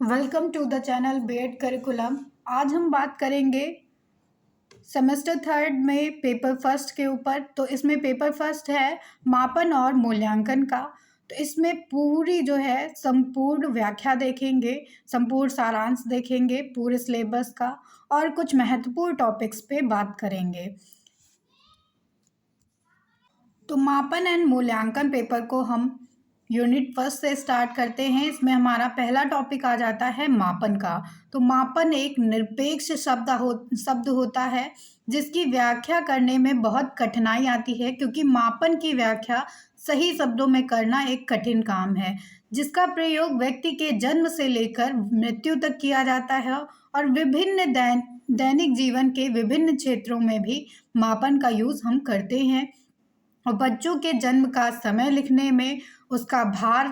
Welcome to the channel BEd curriculum. आज हम बात करेंगे सेमेस्टर थर्ड में पेपर फर्स्ट के ऊपर। तो इसमें पेपर फर्स्ट है मापन और मूल्यांकन का। तो इसमें पूरी जो है संपूर्ण व्याख्या देखेंगे, संपूर्ण सारांश देखेंगे पूरे सिलेबस का, और कुछ महत्वपूर्ण टॉपिक्स पे बात करेंगे। तो मापन एंड मूल्यांकन पेपर को हम यूनिट फर्स्ट से स्टार्ट करते हैं। इसमें हमारा पहला टॉपिक आ जाता है मापन का। तो मापन एक निरपेक्ष शब्द होता है जिसकी व्याख्या करने में बहुत कठिनाई आती है, क्योंकि मापन की व्याख्या सही शब्दों में करना एक कठिन काम है, जिसका प्रयोग व्यक्ति के जन्म से लेकर मृत्यु तक किया जाता है और विभिन्न दैनिक जीवन के विभिन्न क्षेत्रों में भी मापन का यूज़ हम करते हैं। और बच्चों के जन्म का समय लिखने में, उसका भार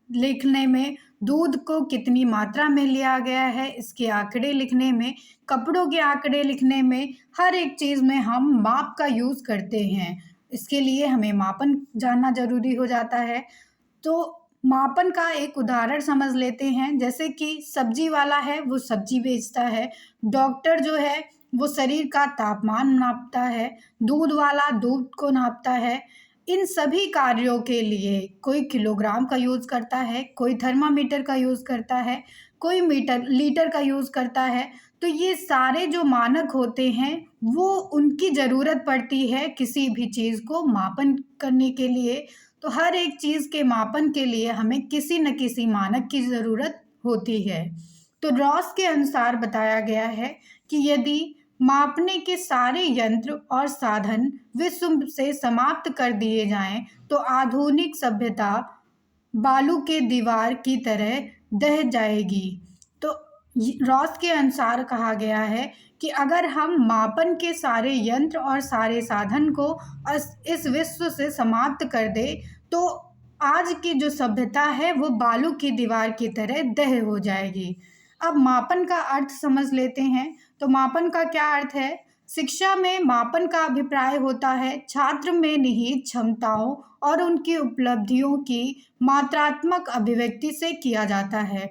लिखने में, दूध को कितनी मात्रा में लिया गया है इसके आंकड़े लिखने में, कपड़ों के आंकड़े लिखने में, हर एक चीज़ में हम माप का यूज़ करते हैं। इसके लिए हमें मापन जानना ज़रूरी हो जाता है। तो मापन का एक उदाहरण समझ लेते हैं। जैसे कि सब्जी वाला है, वो सब्जी बेचता है। डॉक्टर जो है वो शरीर का तापमान नापता है। दूध वाला दूध को नापता है। इन सभी कार्यों के लिए कोई किलोग्राम का यूज़ करता है, कोई थर्मामीटर का यूज़ करता है, कोई लीटर का यूज़ करता है। तो ये सारे जो मानक होते हैं वो उनकी ज़रूरत पड़ती है किसी भी चीज़ को मापन करने के लिए। तो हर एक चीज़ के मापन के लिए हमें किसी न किसी मानक की ज़रूरत होती है। तो रॉस के अनुसार बताया गया है कि यदि मापने के सारे यंत्र और साधन विश्व से समाप्त कर दिए जाएं, तो आधुनिक सभ्यता बालू के दीवार की तरह दह जाएगी। तो रॉस के अनुसार कहा गया है कि अगर हम मापन के सारे यंत्र और सारे साधन को इस विश्व से समाप्त कर दे, तो आज की जो सभ्यता है वो बालू की दीवार की तरह दह हो जाएगी। अब मापन का अर्थ समझ लेते हैं। तो मापन का क्या अर्थ है? शिक्षा में मापन का अभिप्राय होता है छात्र में निहित क्षमताओं और उनकी उपलब्धियों की मात्रात्मक अभिव्यक्ति से किया जाता है।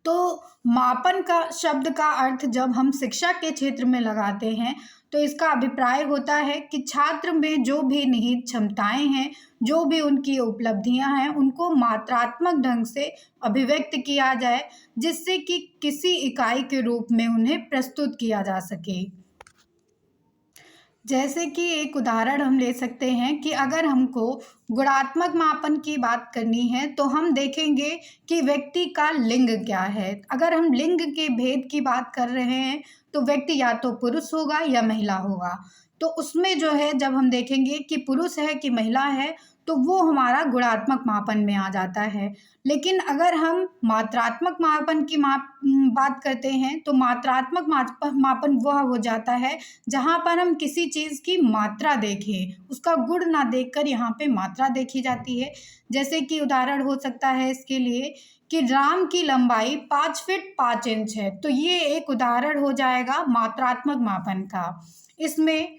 तो मापन का शब्द का अर्थ जब हम शिक्षा के क्षेत्र में लगाते हैं तो इसका अभिप्राय होता है कि छात्र में जो भी निहित क्षमताएं हैं, जो भी उनकी उपलब्धियां हैं, उनको मात्रात्मक ढंग से अभिव्यक्त किया जाए, जिससे कि किसी इकाई के रूप में उन्हें प्रस्तुत किया जा सके। जैसे कि एक उदाहरण हम ले सकते हैं कि अगर हमको गुणात्मक मापन की बात करनी है तो हम देखेंगे कि व्यक्ति का लिंग क्या है। अगर हम लिंग के भेद की बात कर रहे हैं तो व्यक्ति या तो पुरुष होगा या महिला होगा। तो उसमें जो है जब हम देखेंगे कि पुरुष है कि महिला है तो वो हमारा गुणात्मक मापन में आ जाता है। लेकिन अगर हम मात्रात्मक मापन की बात करते हैं तो मात्रात्मक मापन वह हो जाता है जहाँ पर हम किसी चीज़ की मात्रा देखें, उसका गुण ना देखकर यहाँ पे मात्रा देखी जाती है। जैसे कि उदाहरण हो सकता है इसके लिए कि राम की लंबाई 5 फीट 5 इंच है। तो ये एक उदाहरण हो जाएगा मात्रात्मक मापन का। इसमें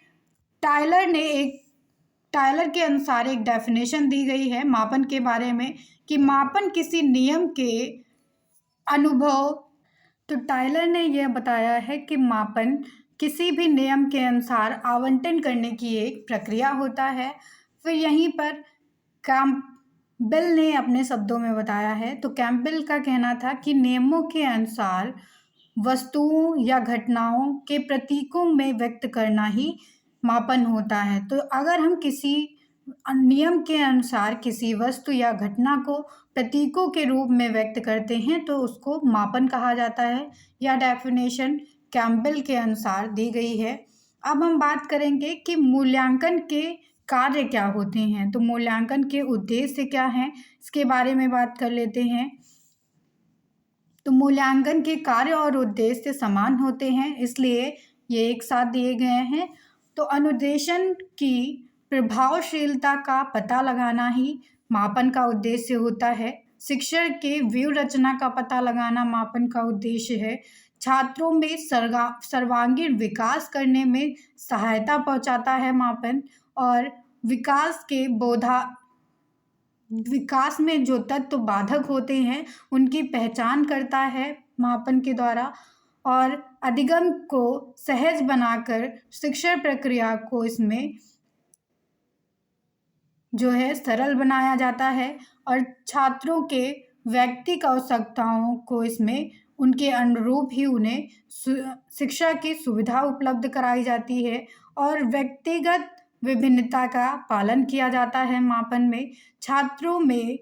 टायलर के अनुसार एक डेफिनेशन दी गई है मापन के बारे में कि मापन किसी नियम के अनुभव। तो टायलर ने यह बताया है कि मापन किसी भी नियम के अनुसार आवंटन करने की एक प्रक्रिया होता है। फिर यहीं पर कैम्पबेल ने अपने शब्दों में बताया है। तो कैम्पबेल का कहना था कि नियमों के अनुसार वस्तुओं या घटनाओं के प्रतीकों में व्यक्त करना ही मापन होता है। तो अगर हम किसी नियम के अनुसार किसी वस्तु या घटना को प्रतीकों के रूप में व्यक्त करते हैं तो उसको मापन कहा जाता है। यह डेफिनेशन कैम्पबेल के अनुसार दी गई है। अब हम बात करेंगे कि मूल्यांकन के कार्य क्या होते हैं। तो मूल्यांकन के उद्देश्य क्या हैं, इसके बारे में बात कर लेते हैं। तो मूल्यांकन के कार्य और उद्देश्य समान होते हैं, इसलिए ये एक साथ दिए गए हैं। तो अनुदेशन की प्रभावशीलता का पता लगाना ही मापन का उद्देश्य होता है। शिक्षण के व्यू रचना का पता लगाना मापन का उद्देश्य है। छात्रों में सर्वांगीण विकास करने में सहायता पहुंचाता है मापन। और विकास के विकास में जो तत्व बाधक होते हैं उनकी पहचान करता है मापन के द्वारा, और अधिगम को सहज बनाकर शिक्षण प्रक्रिया को इसमें जो है सरल बनाया जाता है, और छात्रों के व्यक्तिगत आवश्यकताओं को इसमें उनके अनुरूप ही उन्हें शिक्षा की सुविधा उपलब्ध कराई जाती है, और व्यक्तिगत विभिन्नता का पालन किया जाता है मापन में। छात्रों में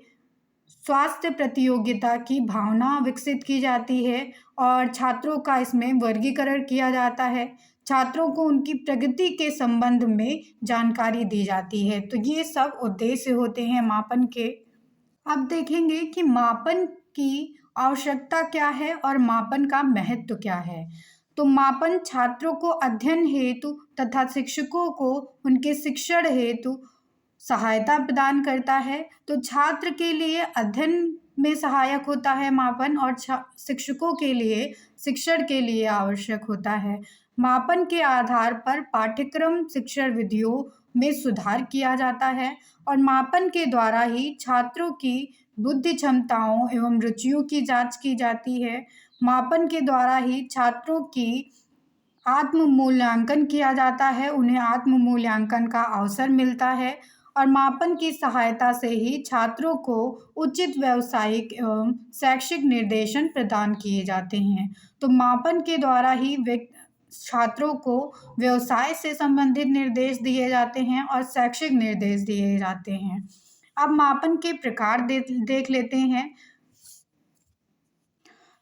स्वास्थ्य प्रतियोगिता की भावना विकसित की जाती है, और छात्रों का इसमें वर्गीकरण किया जाता है। छात्रों को उनकी प्रगति के संबंध में जानकारी दी जाती है। तो ये सब उद्देश्य होते हैं मापन के। अब देखेंगे कि मापन की आवश्यकता क्या है और मापन का महत्व क्या है। तो मापन छात्रों को अध्ययन हेतु तथा शिक्षकों को उनके शिक्षण हेतु सहायता प्रदान करता है। तो छात्र के लिए अध्ययन में सहायक होता है मापन, और शिक्षकों के लिए शिक्षण के लिए आवश्यक होता है। मापन के आधार पर पाठ्यक्रम शिक्षण विधियों में सुधार किया जाता है, और मापन के द्वारा ही छात्रों की बुद्धि क्षमताओं एवं रुचियों की जांच की जाती है। मापन के द्वारा ही छात्रों की आत्म मूल्यांकन किया जाता है, उन्हें आत्म मूल्यांकन का अवसर मिलता है, और मापन की सहायता से ही छात्रों को उचित व्यावसायिक एवं शैक्षिक निर्देशन प्रदान किए जाते हैं। तो मापन के द्वारा ही छात्रों को व्यवसाय से संबंधित निर्देश दिए जाते हैं और शैक्षिक निर्देश दिए जाते हैं। अब मापन के प्रकार देख लेते हैं।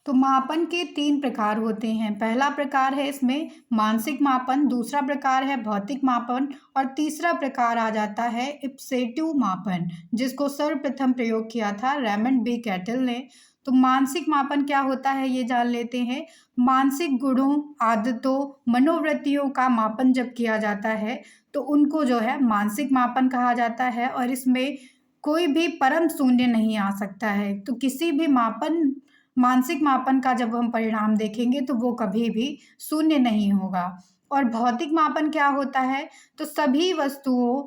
तो मापन के 3 प्रकार होते हैं। पहला प्रकार है इसमें मानसिक मापन, दूसरा प्रकार है भौतिक मापन, और तीसरा प्रकार आ जाता है इप्सेटिव मापन, जिसको सर्वप्रथम प्रयोग किया था रेमंड बी कैटल ने। तो मानसिक मापन क्या होता है ये जान लेते हैं। मानसिक गुणों, आदतों, मनोवृत्तियों का मापन जब किया जाता है तो उनको जो है मानसिक मापन कहा जाता है, और इसमें कोई भी परम शून्य नहीं आ सकता है। तो किसी भी मानसिक मापन का जब हम परिणाम देखेंगे तो वो कभी भी शून्य नहीं होगा। और भौतिक मापन क्या होता है, तो सभी वस्तुओं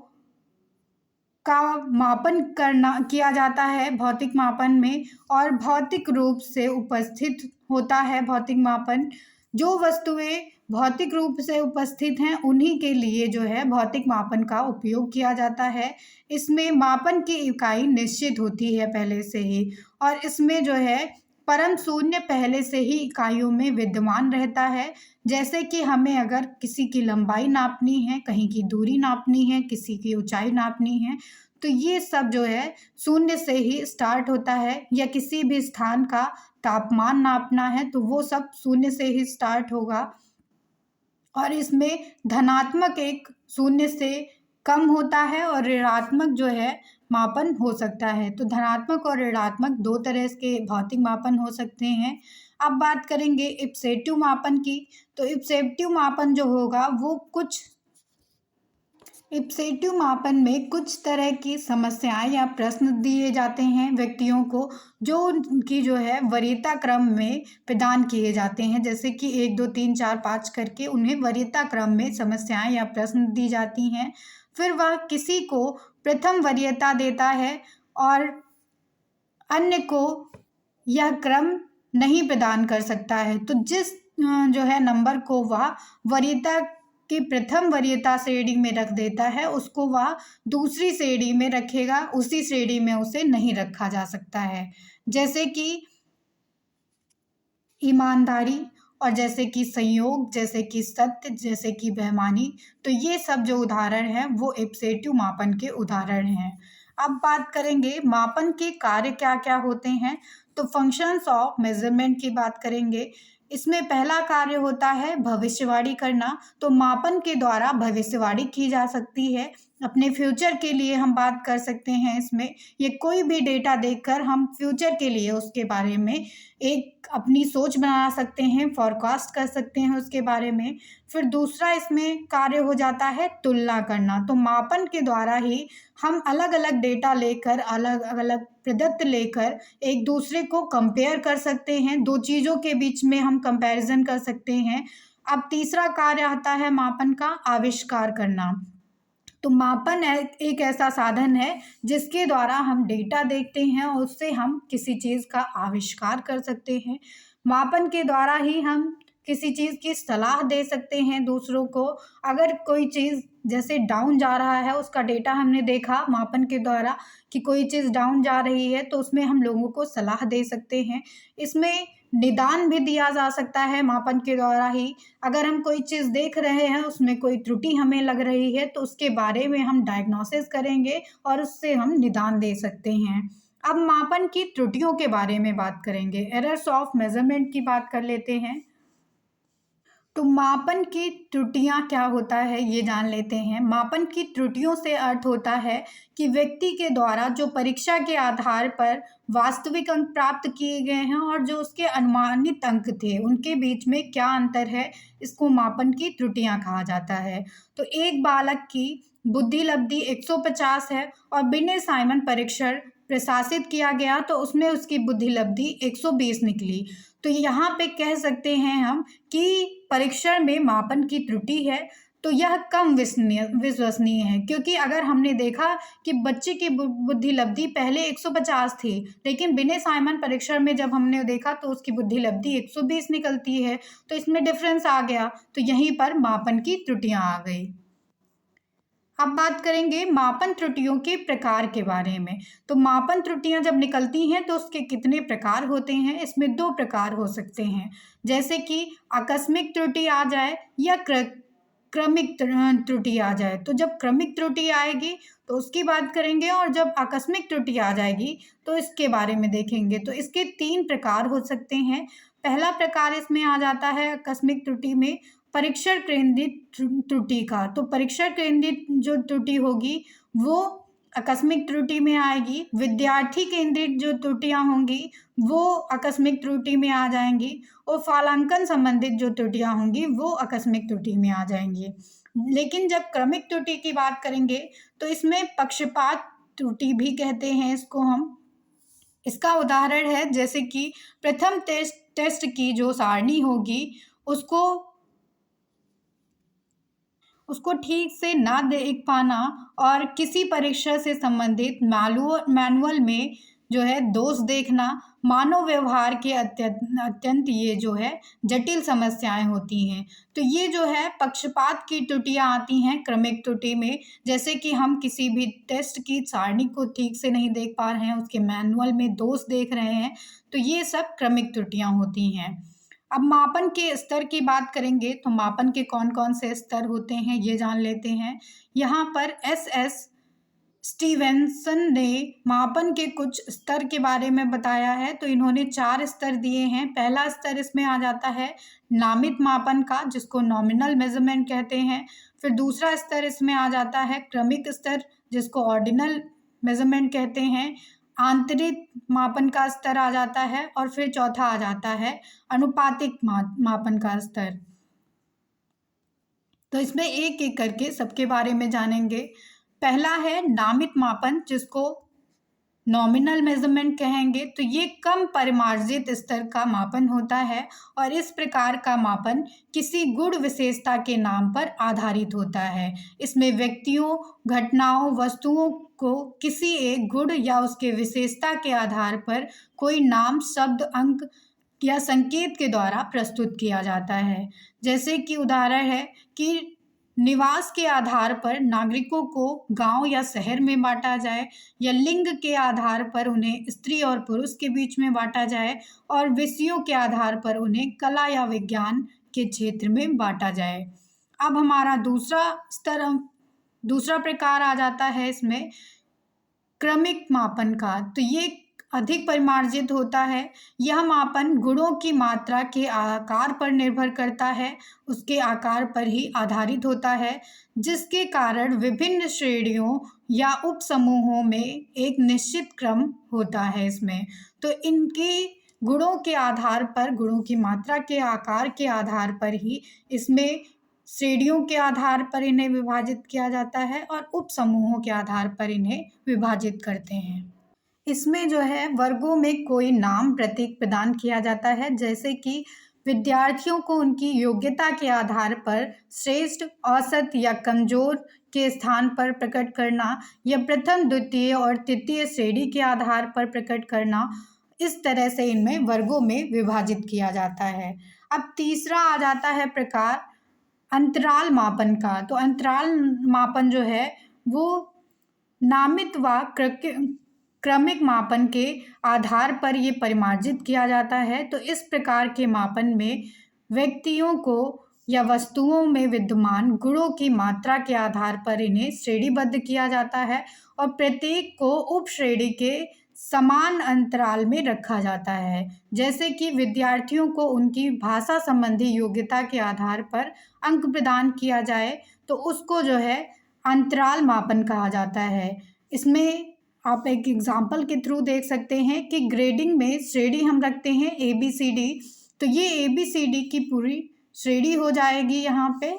का मापन किया जाता है भौतिक मापन में, और भौतिक रूप से उपस्थित होता है भौतिक मापन। जो वस्तुएं भौतिक रूप से उपस्थित हैं उन्हीं के लिए जो है भौतिक मापन का उपयोग किया जाता है। इसमें मापन की इकाई निश्चित होती है पहले से ही, और इसमें जो है परम शून्य पहले से ही इकाइयों में विद्यमान रहता है। जैसे कि हमें अगर किसी की लंबाई नापनी है, कहीं की दूरी नापनी है, किसी की ऊंचाई नापनी है, तो ये सब जो है शून्य से ही स्टार्ट होता है। या किसी भी स्थान का तापमान नापना है तो वो सब शून्य से ही स्टार्ट होगा, और इसमें धनात्मक एक शून्य से कम होता है और ऋणात्मक जो है मापन हो सकता है। तो धनात्मक और ऋणात्मक 2 तरह के भौतिक मापन हो सकते हैं। अब बात करेंगे इप्सेटिव मापन की। तो इप्सेटिव मापन जो होगा वो इप्सेटिव मापन में कुछ तरह की समस्याएं या प्रश्न दिए जाते हैं व्यक्तियों को, जो उनकी जो है वरीयता क्रम में प्रदान किए जाते हैं। जैसे कि 1 2 3 4 5 करके उन्हें वरीयता क्रम में समस्याएं या प्रश्न दी जाती हैं। फिर वह किसी को प्रथम वरीयता देता है और अन्य को यह क्रम नहीं प्रदान कर सकता है। तो जिस जो है नंबर को वह वरीयता की प्रथम वरीयता श्रेणी में रख देता है उसको वह दूसरी श्रेणी में रखेगा, उसी श्रेणी में उसे नहीं रखा जा सकता है। जैसे कि ईमानदारी, और जैसे कि संयोग, जैसे कि सत्य, जैसे कि बेईमानी। तो ये सब जो उदाहरण हैं वो इप्सेटिव मापन के उदाहरण हैं। अब बात करेंगे मापन के कार्य क्या क्या होते हैं। तो फंक्शंस ऑफ मेजरमेंट की बात करेंगे। इसमें पहला कार्य होता है भविष्यवाणी करना। तो मापन के द्वारा भविष्यवाणी की जा सकती है। अपने फ्यूचर के लिए हम बात कर सकते हैं इसमें, ये कोई भी डेटा देखकर हम फ्यूचर के लिए उसके बारे में एक अपनी सोच बना सकते हैं, फॉरकास्ट कर सकते हैं उसके बारे में। फिर दूसरा इसमें कार्य हो जाता है तुलना करना। तो मापन के द्वारा ही हम अलग अलग डेटा लेकर, अलग अलग प्रदत्त लेकर एक दूसरे को कंपेयर कर सकते हैं, 2 चीज़ों के बीच में हम कंपैरिजन कर सकते हैं। अब तीसरा कार्य आता है मापन का आविष्कार करना। तो मापन एक ऐसा साधन है जिसके द्वारा हम डेटा देखते हैं और उससे हम किसी चीज़ का आविष्कार कर सकते हैं। मापन के द्वारा ही हम किसी चीज़ की सलाह दे सकते हैं दूसरों को। अगर कोई चीज़ जैसे डाउन जा रहा है, उसका डेटा हमने देखा मापन के द्वारा कि कोई चीज़ डाउन जा रही है, तो उसमें हम लोगों को सलाह दे सकते हैं। इसमें निदान भी दिया जा सकता है मापन के द्वारा ही। अगर हम कोई चीज़ देख रहे हैं, उसमें कोई त्रुटि हमें लग रही है, तो उसके बारे में हम डायग्नोसिस करेंगे और उससे हम निदान दे सकते हैं। अब मापन की त्रुटियों के बारे में बात करेंगे। एरर्स ऑफ मेजरमेंट की बात कर लेते हैं। तो मापन की त्रुटियां क्या होता है ये जान लेते हैं। मापन की त्रुटियों से अर्थ होता है कि व्यक्ति के द्वारा जो परीक्षा के आधार पर वास्तविक अंक प्राप्त किए गए हैं और जो उसके अनुमानित अंक थे, उनके बीच में क्या अंतर है, इसको मापन की त्रुटियां कहा जाता है। तो एक बालक की बुद्धि लब्धि 150 है और बिना साइमन परीक्षण प्रशासित किया गया तो उसमें उसकी बुद्धि लब्धि 120 निकली। तो यहाँ पे कह सकते हैं हम कि परीक्षण में मापन की त्रुटि है, तो यह कम विश्वसनीय है, क्योंकि अगर हमने देखा कि बच्चे की बुद्धि लब्धि पहले 150 थी, लेकिन बिना साइमन परीक्षण में जब हमने देखा तो उसकी बुद्धि लब्धि 120 निकलती है, तो इसमें डिफरेंस आ गया। तो यहीं पर मापन की त्रुटियां आ गई। अब बात करेंगे मापन त्रुटियों के प्रकार के बारे में। तो मापन त्रुटियां जब निकलती हैं तो उसके कितने प्रकार होते हैं, इसमें 2 प्रकार हो सकते हैं। जैसे कि आकस्मिक त्रुटि आ जाए या क्रमिक त्रुटि आ जाए। तो जब क्रमिक त्रुटि आएगी तो उसकी बात करेंगे, और जब आकस्मिक त्रुटि आ जाएगी तो इसके बारे में देखेंगे। तो इसके 3 प्रकार हो सकते हैं। पहला प्रकार इसमें आ जाता है आकस्मिक त्रुटि में परीक्षण केंद्रित त्रुटि का। तो परीक्षण केंद्रित जो त्रुटि होगी वो आकस्मिक त्रुटि में आएगी। विद्यार्थी केंद्रित जो त्रुटियां होंगी वो आकस्मिक त्रुटि में आ जाएंगी, और फालांकन संबंधित जो त्रुटियां होंगी वो आकस्मिक त्रुटि में आ जाएंगी। लेकिन जब क्रमिक त्रुटि की बात करेंगे तो इसमें पक्षपात त्रुटि भी कहते हैं इसको हम। इसका उदाहरण है जैसे कि प्रथम टेस्ट की जो सारणी होगी उसको ठीक से ना देख पाना, और किसी परीक्षा से संबंधित मैनुअल में जो है दोष देखना, मानव व्यवहार के अत्यंत ये जो है जटिल समस्याएं होती हैं। तो ये जो है पक्षपात की त्रुटियां आती हैं क्रमिक त्रुटि में। जैसे कि हम किसी भी टेस्ट की सारणी को ठीक से नहीं देख पा रहे हैं, उसके मैनुअल में दोष देख रहे हैं, तो ये सब क्रमिक त्रुटियां होती हैं। अब मापन के स्तर की बात करेंगे तो मापन के कौन कौन से स्तर होते हैं ये जान लेते हैं। यहाँ पर एस स्टीवेंसन ने मापन के कुछ स्तर के बारे में बताया है। तो इन्होंने 4 स्तर दिए हैं। पहला स्तर इसमें आ जाता है नामित मापन का, जिसको नॉमिनल मेजरमेंट कहते हैं। फिर दूसरा स्तर इसमें आ जाता है क्रमिक स्तर, जिसको ऑर्डिनल मेजरमेंट कहते हैं। आंतरिक मापन का स्तर आ जाता है, और फिर चौथा आ जाता है अनुपातिक मापन का स्तर। तो इसमें एक एक करके सबके बारे में जानेंगे। पहला है नामित मापन, जिसको नॉमिनल मेजरमेंट कहेंगे। तो ये कम परिमार्जित स्तर का मापन होता है, और इस प्रकार का मापन किसी गुण विशेषता के नाम पर आधारित होता है। इसमें व्यक्तियों, घटनाओं, वस्तुओं को किसी एक गुण या उसके विशेषता के आधार पर कोई नाम, शब्द, अंक या संकेत के द्वारा प्रस्तुत किया जाता है। जैसे कि उदाहरण है कि निवास के आधार पर नागरिकों को गांव या शहर में बांटा जाए, या लिंग के आधार पर उन्हें स्त्री और पुरुष के बीच में बांटा जाए, और विषयों के आधार पर उन्हें कला या विज्ञान के क्षेत्र में बांटा जाए। अब हमारा दूसरा प्रकार आ जाता है इसमें क्रमिक मापन का। तो ये अधिक परिमार्जित होता है। यह मापन गुणों की मात्रा के आकार पर निर्भर करता है, उसके आकार पर ही आधारित होता है, जिसके कारण विभिन्न श्रेणियों या उपसमूहों में एक निश्चित क्रम होता है इसमें। तो इनके गुणों के आधार पर, गुणों की मात्रा के आकार के आधार पर ही इसमें श्रेणियों के आधार पर इन्हें विभाजित किया जाता है, और उपसमूहों के आधार पर इन्हें विभाजित करते हैं। इसमें जो है वर्गों में कोई नाम प्रतीक प्रदान किया जाता है, जैसे कि विद्यार्थियों को उनकी योग्यता के आधार पर श्रेष्ठ, औसत या कमजोर के स्थान पर प्रकट करना या प्रथम, द्वितीय और तृतीय श्रेणी के आधार पर प्रकट करना, इस तरह से इनमें वर्गों में विभाजित किया जाता है। अब तीसरा आ जाता है प्रकार अंतराल मापन का। तो अंतराल मापन जो है वो नामित व क्रमिक मापन के आधार पर ये परिमार्जित किया जाता है। तो इस प्रकार के मापन में व्यक्तियों को या वस्तुओं में विद्यमान गुणों की मात्रा के आधार पर इन्हें श्रेणीबद्ध किया जाता है और प्रत्येक को उप श्रेणी के समान अंतराल में रखा जाता है। जैसे कि विद्यार्थियों को उनकी भाषा संबंधी योग्यता के आधार पर अंक प्रदान किया जाए तो उसको जो है अंतराल मापन कहा जाता है। इसमें आप एक एग्जाम्पल के थ्रू देख सकते हैं कि ग्रेडिंग में श्रेणी हम रखते हैं ABCD, तो ये ABCD की पूरी श्रेणी हो जाएगी यहाँ पे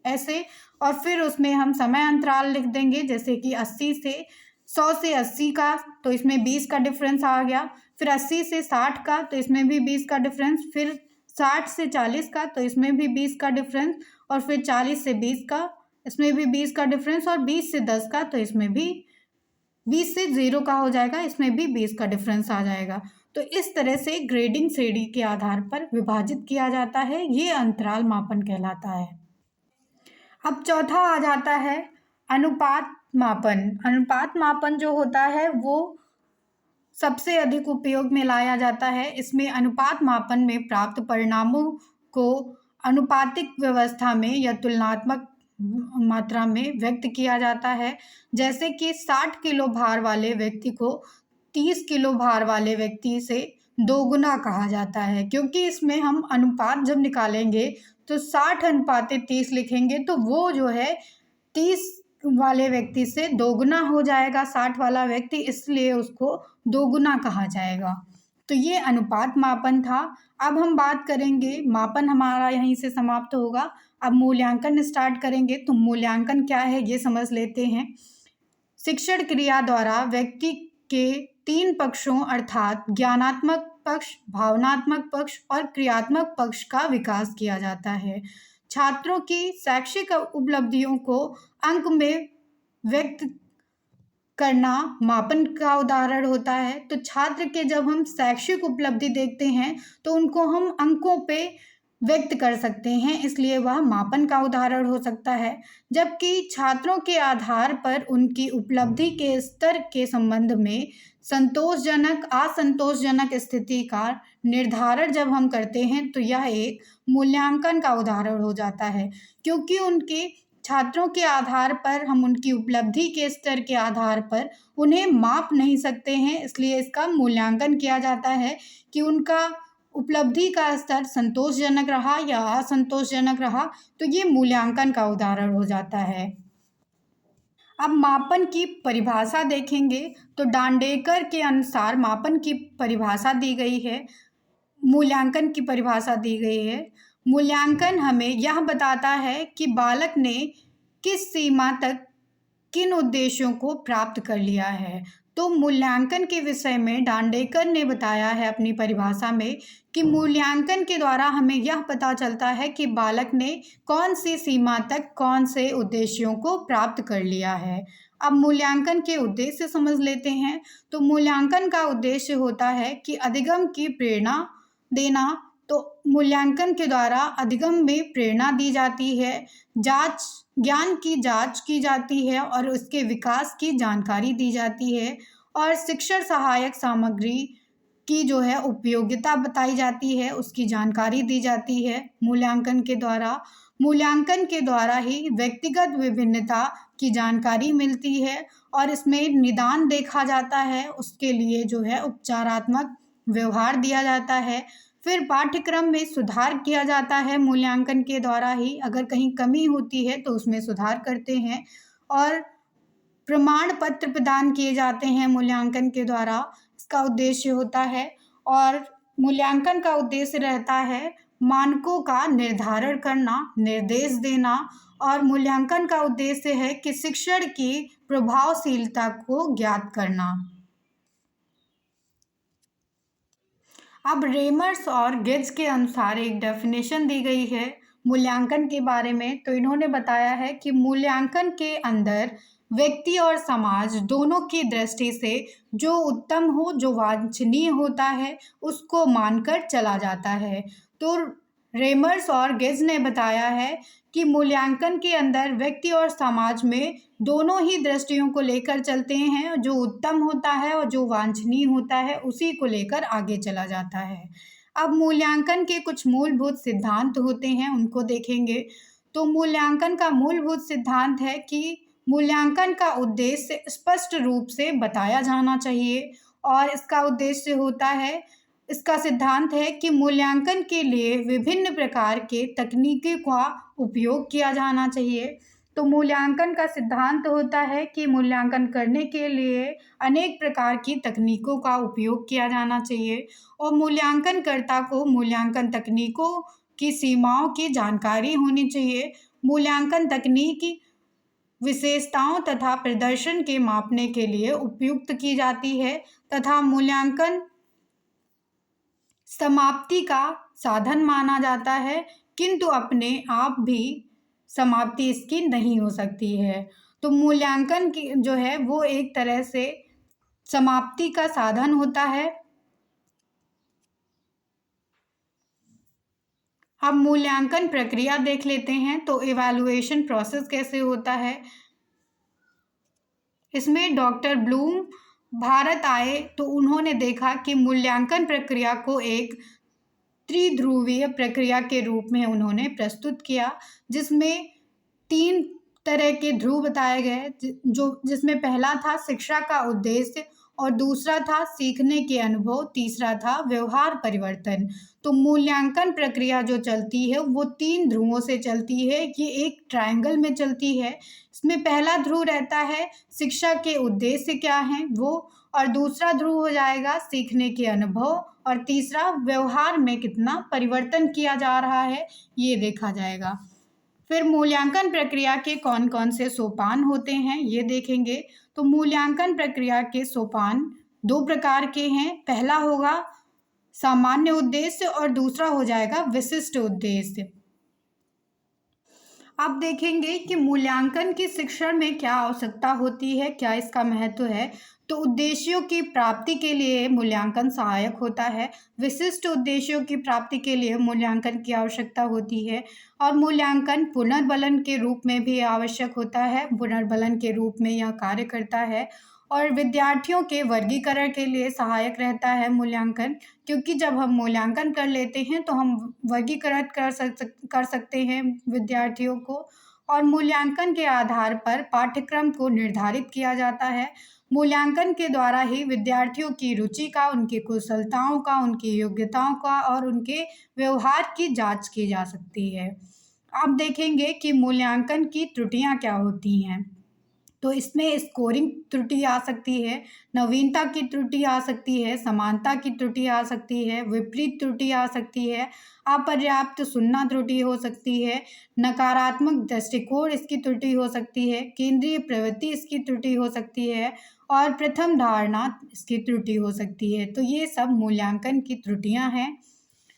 ऐसे, और फिर उसमें हम समय अंतराल लिख देंगे जैसे कि 100 से 80 का, तो इसमें 20 का डिफरेंस आ गया। फिर 80 से 60 का, तो इसमें भी 20 का डिफरेंस। फिर 60 से 40 का, तो इसमें भी 20 का डिफरेंस। और फिर 40 से 20 का, इसमें भी 20 का डिफरेंस। और 20 से 10 का, तो इसमें भी 20 से 0 का हो जाएगा, इसमें भी 20 का डिफरेंस आ जाएगा। तो इस तरह से ग्रेडिंग श्रेणी के आधार पर विभाजित किया जाता है, ये अंतराल मापन कहलाता है। अब चौथा आ जाता है अनुपात मापन। अनुपात मापन जो होता है वो सबसे अधिक उपयोग में लाया जाता है। इसमें अनुपात मापन में प्राप्त परिणामों को अनुपातिक व्यवस्था में या तुलनात्मक मात्रा में व्यक्त किया जाता है। जैसे कि 60 किलो भार वाले व्यक्ति को 30 किलो भार वाले व्यक्ति से दोगुना कहा जाता है, क्योंकि इसमें हम अनुपात जब निकालेंगे तो 60 अनुपात 30 लिखेंगे तो वो जो है 30 वाले व्यक्ति से दोगुना हो जाएगा 60 वाला व्यक्ति, इसलिए उसको दोगुना कहा जाएगा। तो ये अनुपात मापन था। अब हम बात करेंगे, मापन हमारा यहीं से समाप्त होगा। अब मूल्यांकन स्टार्ट करेंगे। तो मूल्यांकन क्या है ये समझ लेते हैं। शिक्षण क्रिया द्वारा व्यक्ति के 3 पक्षों अर्थात ज्ञानात्मक पक्ष, भावनात्मक पक्ष और क्रियात्मक पक्ष का विकास किया जाता है। छात्रों की शैक्षिक उपलब्धियों को अंक में व्यक्त करना मापन का उदाहरण होता है। तो छात्र के जब हम शैक्षिक उपलब्धि देखते हैं तो उनको हम अंकों पे व्यक्त कर सकते हैं, इसलिए वह मापन का उदाहरण हो सकता है। जबकि छात्रों के आधार पर उनकी उपलब्धि के स्तर के संबंध में संतोषजनक असंतोषजनक स्थिति का निर्धारण जब हम करते हैं तो यह एक मूल्यांकन का उदाहरण हो जाता है, क्योंकि उनके छात्रों के आधार पर हम उनकी उपलब्धि के स्तर के आधार पर उन्हें माप नहीं सकते हैं, इसलिए इसका मूल्यांकन किया जाता है कि उनका उपलब्धि का स्तर संतोषजनक रहा या असंतोषजनक रहा, तो ये मूल्यांकन का उदाहरण हो जाता है। अब मापन की परिभाषा देखेंगे तो डांडेकर के अनुसार मापन की परिभाषा दी गई है, मूल्यांकन की परिभाषा दी गई है। मूल्यांकन हमें यह बताता है कि बालक ने किस सीमा तक किन उद्देश्यों को प्राप्त कर लिया है। तो मूल्यांकन के विषय में डांडेकर ने बताया है अपनी परिभाषा में कि मूल्यांकन के द्वारा हमें यह पता चलता है कि बालक ने कौन सी सीमा तक कौन से उद्देश्यों को प्राप्त कर लिया है। अब मूल्यांकन के उद्देश्य समझ लेते हैं। तो मूल्यांकन का उद्देश्य होता है कि अधिगम की प्रेरणा देना। तो मूल्यांकन के द्वारा अधिगम में प्रेरणा दी जाती है, ज्ञान की जांच की जाती है और उसके विकास की जानकारी दी जाती है, और शिक्षण सहायक सामग्री की जो है उपयोगिता बताई जाती है, उसकी जानकारी दी जाती है मूल्यांकन के द्वारा। मूल्यांकन के द्वारा ही व्यक्तिगत विभिन्नता की जानकारी मिलती है और इसमें निदान देखा जाता है, उसके लिए जो है उपचारात्मक व्यवहार दिया जाता है। फिर पाठ्यक्रम में सुधार किया जाता है मूल्यांकन के द्वारा ही, अगर कहीं कमी होती है तो उसमें सुधार करते हैं, और प्रमाण पत्र प्रदान किए जाते हैं मूल्यांकन के द्वारा, इसका उद्देश्य होता है। और मूल्यांकन का उद्देश्य रहता है मानकों का निर्धारण करना, निर्देश देना, और मूल्यांकन का उद्देश्य है कि शिक्षण की प्रभावशीलता को ज्ञात करना। अब रेमर्स और गिब्स के अनुसार एक डेफिनेशन दी गई है मूल्यांकन के बारे में, तो इन्होंने बताया है कि मूल्यांकन के अंदर व्यक्ति और समाज दोनों की दृष्टि से जो उत्तम हो, जो वांछनीय होता है, उसको मानकर चला जाता है। तो रेमर्स और गेज ने बताया है कि मूल्यांकन के अंदर व्यक्ति और समाज में दोनों ही दृष्टियों को लेकर चलते हैं, जो उत्तम होता है और जो वांछनीय होता है उसी को लेकर आगे चला जाता है। अब मूल्यांकन के कुछ मूलभूत सिद्धांत होते हैं, उनको देखेंगे। तो मूल्यांकन का मूलभूत सिद्धांत है कि मूल्यांकन का उद्देश्य स्पष्ट रूप से बताया जाना चाहिए, और इसका उद्देश्य होता है, इसका सिद्धांत है कि मूल्यांकन के लिए विभिन्न प्रकार के तकनीकों का उपयोग किया जाना चाहिए। तो मूल्यांकन का सिद्धांत होता है कि मूल्यांकन करने के लिए अनेक प्रकार की तकनीकों का उपयोग किया जाना चाहिए, और मूल्यांकनकर्ता को मूल्यांकन तकनीकों की सीमाओं की जानकारी होनी चाहिए। मूल्यांकन तकनीक विशेषताओं तथा प्रदर्शन के मापने के लिए उपयुक्त की जाती है, तथा मूल्यांकन समाप्ति का साधन माना जाता है, किंतु अपने आप भी समाप्ति इसकी नहीं हो सकती है। तो मूल्यांकन की जो है वो एक तरह से समाप्ति का साधन होता है। अब मूल्यांकन प्रक्रिया देख लेते हैं। तो इवैल्यूएशन प्रोसेस कैसे होता है, इसमें डॉक्टर ब्लूम भारत आए तो उन्होंने देखा कि मूल्यांकन प्रक्रिया को एक त्रिध्रुवीय प्रक्रिया के रूप में उन्होंने प्रस्तुत किया, जिसमें 3 तरह के ध्रुव बताए गए, जिसमें पहला था शिक्षा का उद्देश्य, और दूसरा था सीखने के अनुभव, तीसरा था व्यवहार परिवर्तन। तो मूल्यांकन प्रक्रिया जो चलती है वो 3 ध्रुवों से चलती है, ये एक ट्रायंगल में चलती है। इसमें पहला ध्रुव रहता है शिक्षा के उद्देश्य क्या हैं वो, और दूसरा ध्रुव हो जाएगा सीखने के अनुभव, और तीसरा व्यवहार में कितना परिवर्तन किया जा रहा है ये देखा जाएगा। फिर मूल्यांकन प्रक्रिया के कौन कौन से सोपान होते हैं ये देखेंगे। तो मूल्यांकन प्रक्रिया के सोपान 2 प्रकार के हैं। पहला होगा सामान्य उद्देश्य और दूसरा हो जाएगा विशिष्ट उद्देश्य। अब देखेंगे कि मूल्यांकन की शिक्षण में क्या आवश्यकता होती है, क्या इसका महत्व है। तो उद्देश्यों की प्राप्ति के लिए मूल्यांकन सहायक होता है, विशिष्ट उद्देश्यों की प्राप्ति के लिए मूल्यांकन की आवश्यकता होती है, और मूल्यांकन पुनर्बलन के रूप में भी आवश्यक होता है, पुनर्बलन के रूप में यह कार्य करता है, और विद्यार्थियों के वर्गीकरण के लिए सहायक रहता है मूल्यांकन, क्योंकि जब हम मूल्यांकन कर लेते हैं तो हम वर्गीकृत कर सकते हैं विद्यार्थियों को, और मूल्यांकन के आधार पर पाठ्यक्रम को निर्धारित किया जाता है। मूल्यांकन के द्वारा ही विद्यार्थियों की रुचि का, उनकी कुशलताओं का, उनकी योग्यताओं का और उनके व्यवहार की जांच की जा सकती है। अब देखेंगे कि मूल्यांकन की त्रुटियां क्या होती हैं। तो इसमें स्कोरिंग त्रुटि आ सकती है, नवीनता की त्रुटि आ सकती है, समानता की त्रुटि आ सकती है, विपरीत त्रुटि आ सकती है, अपर्याप्त सुनना त्रुटि हो सकती है, नकारात्मक दृष्टिकोण इसकी त्रुटि हो सकती है, केंद्रीय प्रवृत्ति इसकी त्रुटि हो सकती है, और प्रथम धारणा इसकी त्रुटि हो सकती है। तो ये सब मूल्यांकन की त्रुटियां हैं।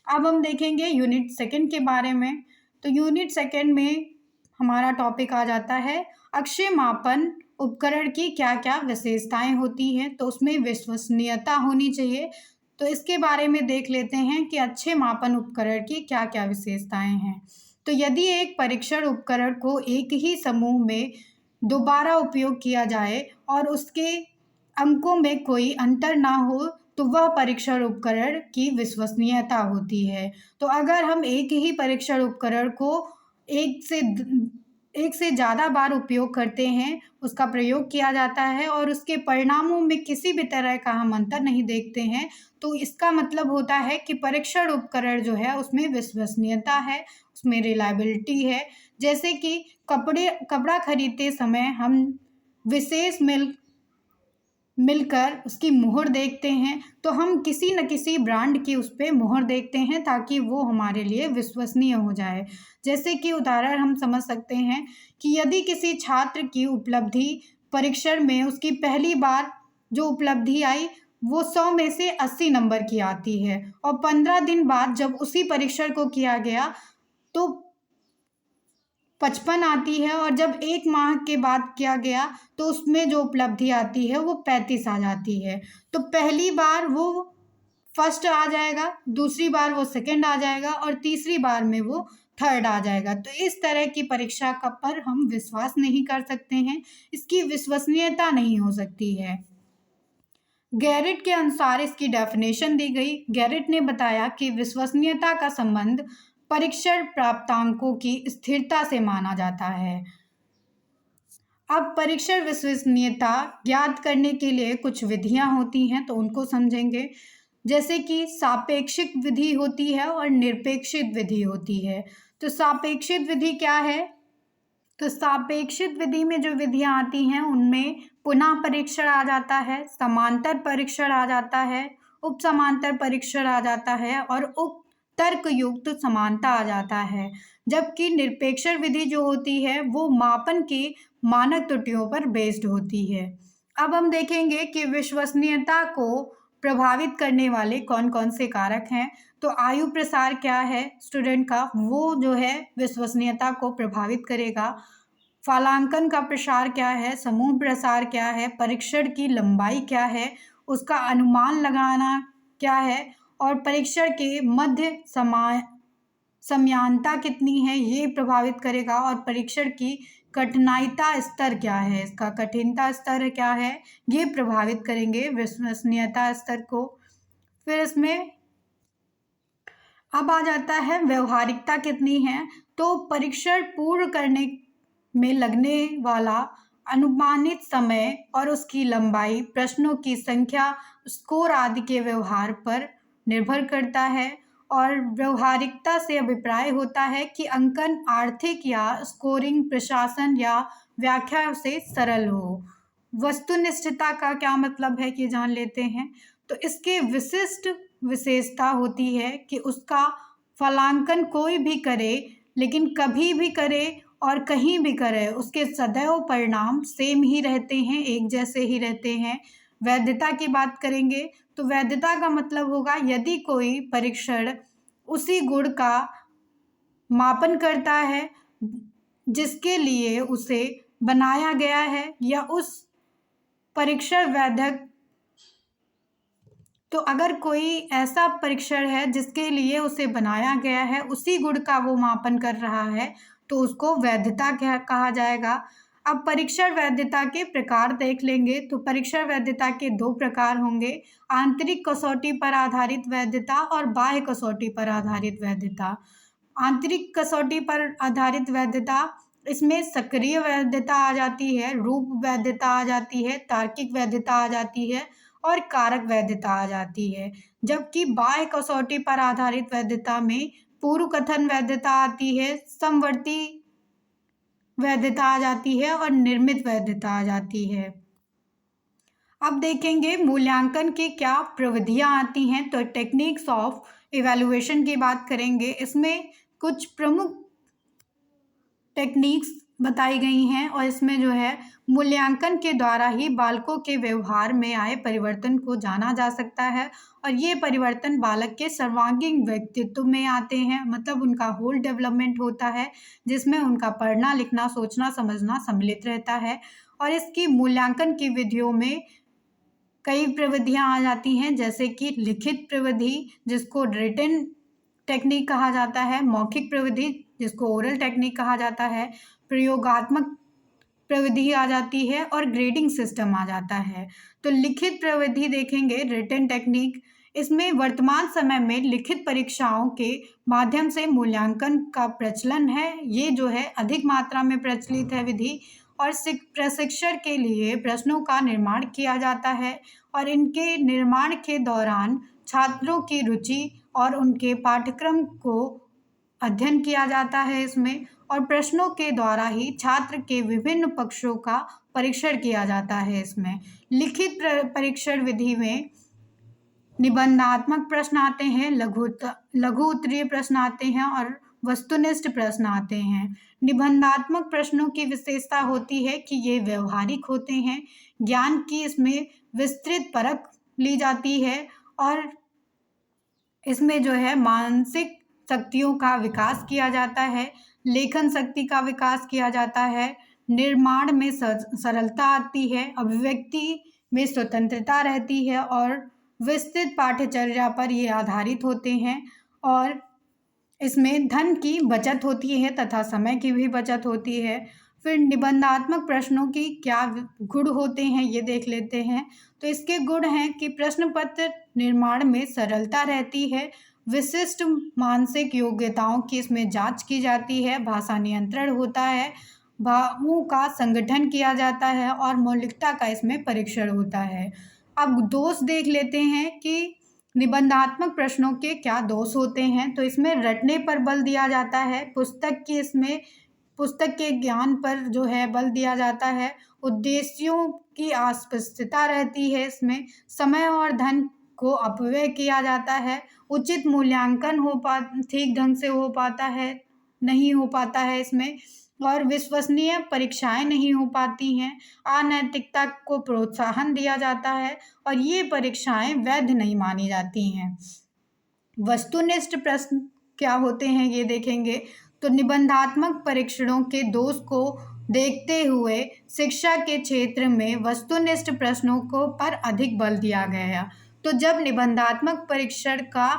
अब हम देखेंगे यूनिट 2 के बारे में। तो यूनिट 2 में हमारा टॉपिक आ जाता है अक्षय मापन उपकरण की क्या क्या विशेषताएं होती हैं। तो उसमें विश्वसनीयता होनी चाहिए। तो इसके बारे में देख लेते हैं कि अच्छे मापन उपकरण की क्या क्या विशेषताएं हैं। तो यदि एक परीक्षण उपकरण को एक ही समूह में दोबारा उपयोग किया जाए और उसके अंकों में कोई अंतर ना हो, तो वह परीक्षण उपकरण की विश्वसनीयता होती है। तो अगर हम एक ही परीक्षण उपकरण को एक से ज़्यादा बार उपयोग करते हैं, उसका प्रयोग किया जाता है और उसके परिणामों में किसी भी तरह का हम अंतर नहीं देखते हैं, तो इसका मतलब होता है कि परीक्षण उपकरण जो है उसमें विश्वसनीयता है, उसमें रिलायबिलिटी है। जैसे कि कपड़ा खरीदते समय हम विशेष मिलकर उसकी मुहर देखते हैं, तो हम किसी न किसी ब्रांड की उस पे मुहर देखते हैं ताकि वो हमारे लिए विश्वसनीय हो जाए। जैसे कि उदाहरण हम समझ सकते हैं कि यदि किसी छात्र की उपलब्धि परीक्षण में उसकी पहली बार जो उपलब्धि आई वो 100 में से 80 नंबर की आती है, और 15 दिन बाद जब उसी परीक्षण को किया गया तो 55 आती है, और जब 1 माह के बाद किया गया तो उसमें जो उपलब्धि आती है वो 35 आ जाती है। तो पहली बार वो फर्स्ट आ जाएगा, दूसरी बार वो सेकंड आ जाएगा और तीसरी बार में वो थर्ड आ जाएगा। तो इस तरह की परीक्षा का पर हम विश्वास नहीं कर सकते हैं, इसकी विश्वसनीयता नहीं हो सकती है। गैरेट के अनुसार इसकी डेफिनेशन दी गई। गैरेट ने बताया कि विश्वसनीयता का संबंध परीक्षण प्राप्तांकों की स्थिरता से माना जाता है। अब परीक्षण विश्वसनीयता ज्ञात करने के लिए कुछ विधियां होती हैं, तो उनको समझेंगे। जैसे कि सापेक्षिक विधि होती है और निरपेक्षित विधि होती है। तो सापेक्षित विधि क्या है? तो सापेक्षित विधि में जो विधियां आती हैं उनमें पुनः परीक्षण आ जाता है, समांतर परीक्षण आ जाता है, उप समांतर परीक्षण आ जाता है और उप तर्कयुक्त समानता आ जाता है। जबकि निरपेक्ष विधि जो होती है वो मापन की मानक त्रुटियों पर बेस्ड होती है। अब हम देखेंगे कि विश्वसनीयता को प्रभावित करने वाले कौन कौन से कारक हैं। तो आयु प्रसार क्या है स्टूडेंट का, वो जो है विश्वसनीयता को प्रभावित करेगा। फालांकन का प्रसार क्या है, समूह प्रसार क्या है, परीक्षण की लंबाई क्या है, उसका अनुमान लगाना क्या है, और परीक्षण के मध्य समयांता कितनी है ये प्रभावित करेगा। और परीक्षण की कठिनाइता स्तर क्या है, इसका कठिनता स्तर क्या है, ये प्रभावित करेंगे विश्वसनीयता स्तर को। फिर इसमें अब आ जाता है व्यवहारिकता कितनी है। तो परीक्षण पूर्ण करने में लगने वाला अनुमानित समय और उसकी लंबाई, प्रश्नों की संख्या, स्कोर आदि के व्यवहार पर निर्भर करता है। और व्यवहारिकता से अभिप्राय होता है कि अंकन आर्थिक या स्कोरिंग प्रशासन या व्याख्या से सरल हो। वस्तुनिष्ठता का क्या मतलब है कि जान लेते हैं। तो इसके विशिष्ट विशेषता होती है कि उसका फलांकन कोई भी करे, लेकिन कभी भी करे और कहीं भी करे उसके सदैव परिणाम सेम ही रहते हैं, एक जैसे ही रहते हैं। वैधता की बात करेंगे तो वैधता का मतलब होगा यदि कोई परीक्षण उसी गुण का मापन करता है जिसके लिए उसे बनाया गया है, या उस परीक्षण वैधक, तो अगर कोई ऐसा परीक्षण है जिसके लिए उसे बनाया गया है, उसी गुण का वो मापन कर रहा है, तो उसको वैधता क्या कहा जाएगा। अब परीक्षण वैधता के प्रकार देख लेंगे। तो परीक्षण वैधता के 2 प्रकार होंगे, आंतरिक कसौटी पर आधारित वैधता और बाह्य कसौटी पर आधारित वैधता। आंतरिक कसौटी पर आधारित वैधता, इसमें सक्रिय वैधता आ जाती है, रूप वैधता आ जाती है, तार्किक वैधता आ जाती है और कारक वैधता आ जाती है। जबकि बाह्य कसौटी पर आधारित वैधता में पूर्व कथन वैधता आती है, समवर्ती वैधता आ जाती है और निर्मित वैधता आ जाती है। अब देखेंगे मूल्यांकन की क्या प्रविधियां आती हैं। तो टेक्निक्स ऑफ इवैल्यूएशन की बात करेंगे। इसमें कुछ प्रमुख टेक्निक्स बताई गई हैं और इसमें जो है मूल्यांकन के द्वारा ही बालकों के व्यवहार में आए परिवर्तन को जाना जा सकता है। और ये परिवर्तन बालक के सर्वांगीण व्यक्तित्व में आते हैं, मतलब उनका होल डेवलपमेंट होता है जिसमें उनका पढ़ना लिखना सोचना समझना सम्मिलित रहता है। और इसकी मूल्यांकन की विधियों में कई प्रविधियां आ जाती हैं, जैसे कि लिखित प्रविधि जिसको रिटन टेक्निक कहा जाता है, मौखिक प्रविधि जिसको ओरल टेक्निक कहा जाता है, प्रयोगात्मक प्रविधि आ जाती है और ग्रेडिंग सिस्टम आ जाता है। तो लिखित प्रविधि देखेंगे, रिटन टेक्निक, इसमें वर्तमान समय में लिखित परीक्षाओं के माध्यम से मूल्यांकन का प्रचलन है। ये जो है अधिक मात्रा में प्रचलित है विधि। और प्रशिक्षण के लिए प्रश्नों का निर्माण किया जाता है और इनके निर्माण के दौरान छात्रों की रुचि और उनके पाठ्यक्रम को अध्ययन किया जाता है इसमें। और प्रश्नों के द्वारा ही छात्र के विभिन्न पक्षों का परीक्षण किया जाता है इसमें। लिखित परीक्षण विधि में निबंधात्मक प्रश्न आते हैं, लघु उत्तरीय प्रश्न आते हैं और वस्तुनिष्ठ प्रश्न आते हैं। निबंधात्मक प्रश्नों की विशेषता होती है कि ये व्यवहारिक होते हैं, ज्ञान की इसमें विस्तृत परख ली जाती है और इसमें जो है मानसिक शक्तियों का विकास किया जाता है, लेखन शक्ति का विकास किया जाता है, निर्माण में सरलता आती है, अभिव्यक्ति में स्वतंत्रता रहती है और विस्तृत पाठ्यचर्या पर ये आधारित होते हैं और इसमें धन की बचत होती है तथा समय की भी बचत होती है। फिर निबंधात्मक प्रश्नों की क्या गुण होते हैं ये देख लेते हैं। तो इसके गुण हैं कि प्रश्न पत्र निर्माण में सरलता रहती है, विशिष्ट मानसिक योग्यताओं की इसमें जांच की जाती है, भाषा नियंत्रण होता है, भावों का संगठन किया जाता है और मौलिकता का इसमें परीक्षण होता है। अब दोष देख लेते हैं कि निबंधात्मक प्रश्नों के क्या दोष होते हैं। तो इसमें रटने पर बल दिया जाता है, पुस्तक के ज्ञान पर जो है बल दिया जाता है, उद्देश्यों की अस्पष्टता रहती है, इसमें समय और धन को अपव्यय किया जाता है, उचित मूल्यांकन ठीक ढंग से हो पाता है नहीं हो पाता है इसमें, और विश्वसनीय परीक्षाएं नहीं हो पाती हैं, अनैतिकता को प्रोत्साहन दिया जाता है और ये परीक्षाएं वैध नहीं मानी जाती हैं। वस्तुनिष्ठ प्रश्न क्या होते हैं ये देखेंगे। तो निबंधात्मक परीक्षणों के दोष को देखते हुए शिक्षा के क्षेत्र में वस्तुनिष्ठ प्रश्नों को पर अधिक बल दिया गया। तो जब निबंधात्मक परीक्षण का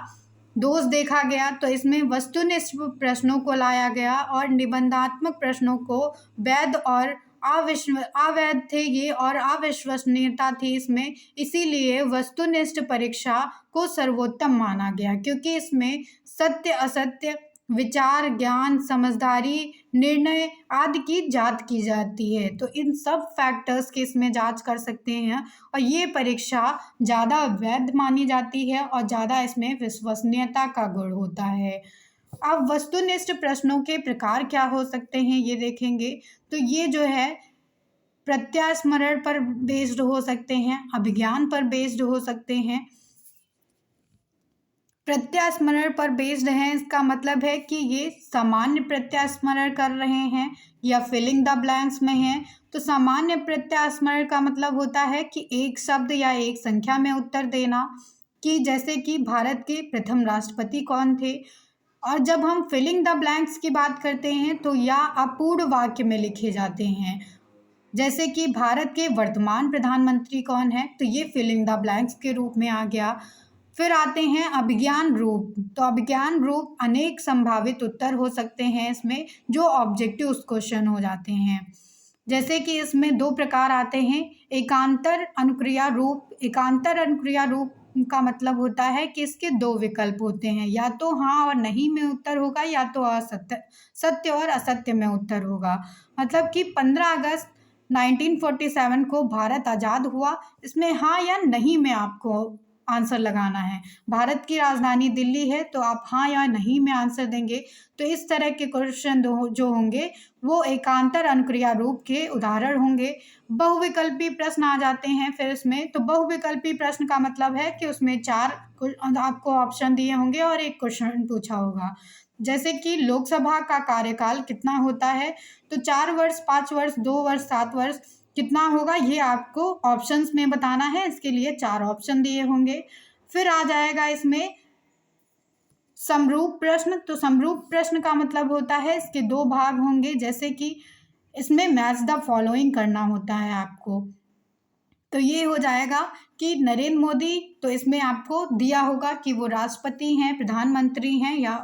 दोष देखा गया तो इसमें वस्तुनिष्ठ प्रश्नों को लाया गया और निबंधात्मक प्रश्नों को वैध और अवैध थे ये और अविश्वसनीयता थी इसमें, इसीलिए वस्तुनिष्ठ परीक्षा को सर्वोत्तम माना गया क्योंकि इसमें सत्य असत्य, विचार, ज्ञान, समझदारी, निर्णय आदि की जांच की जाती है। तो इन सब फैक्टर्स की इसमें जांच कर सकते हैं और ये परीक्षा ज़्यादा वैध मानी जाती है और ज़्यादा इसमें विश्वसनीयता का गुण होता है। अब वस्तुनिष्ठ प्रश्नों के प्रकार क्या हो सकते हैं ये देखेंगे। तो ये जो है प्रत्यास्मरण पर बेस्ड हो सकते हैं, अभिज्ञान पर बेस्ड हो सकते हैं। प्रत्यास्मरण पर बेस्ड है इसका मतलब है कि ये सामान्य प्रत्यास्मरण कर रहे हैं या फिलिंग द ब्लैंक्स में हैं। तो सामान्य प्रत्यास्मरण का मतलब होता है कि एक शब्द या एक संख्या में उत्तर देना, कि जैसे कि भारत के प्रथम राष्ट्रपति कौन थे। और जब हम फिलिंग द ब्लैंक्स की बात करते हैं तो या अपूर्ण वाक्य में लिखे जाते हैं, जैसे कि भारत के वर्तमान प्रधानमंत्री कौन है, तो ये फिलिंग द ब्लैंक्स के रूप में आ गया। फिर आते हैं अभिज्ञान रूप। तो अभिज्ञान रूप अनेक संभावित उत्तर हो सकते हैं इसमें जो ऑब्जेक्टिव क्वेश्चन हो जाते हैं, जैसे कि इसमें दो प्रकार आते हैं, एकांतर अनुक्रिया रूप। एकांतर अनुक्रिया रूप का मतलब होता है कि इसके दो विकल्प होते हैं, या तो हाँ और नहीं में उत्तर होगा या तो सत्य और असत्य में उत्तर होगा। मतलब कि 15 अगस्त 1947 को भारत आज़ाद हुआ, इसमें हाँ या नहीं में आपको आंसर लगाना है। भारत की राजधानी दिल्ली है तो आप हाँ या नहीं में आंसर देंगे। तो इस तरह के क्वेश्चन जो होंगे वो एकांतर अनुक्रिया रूप के उदाहरण होंगे। बहुविकल्पी प्रश्न आ जाते हैं फिर इसमें। तो बहुविकल्पी प्रश्न का मतलब है कि उसमें 4 आपको ऑप्शन दिए होंगे और एक क्वेश्चन पूछा होगा। जैसे कि लोकसभा का कार्यकाल कितना होता है, तो 4 वर्ष, 5 वर्ष, 2 वर्ष, 7 वर्ष कितना होगा ये आपको ऑप्शंस में बताना है। इसके लिए 4 ऑप्शन दिए होंगे। फिर आ जाएगा इसमें समरूप प्रश्न। तो समरूप प्रश्न का मतलब होता है इसके 2 भाग होंगे, जैसे कि इसमें मैच द फॉलोइंग करना होता है आपको। तो ये हो जाएगा कि नरेंद्र मोदी, तो इसमें आपको दिया होगा कि वो राष्ट्रपति हैं, प्रधानमंत्री हैं या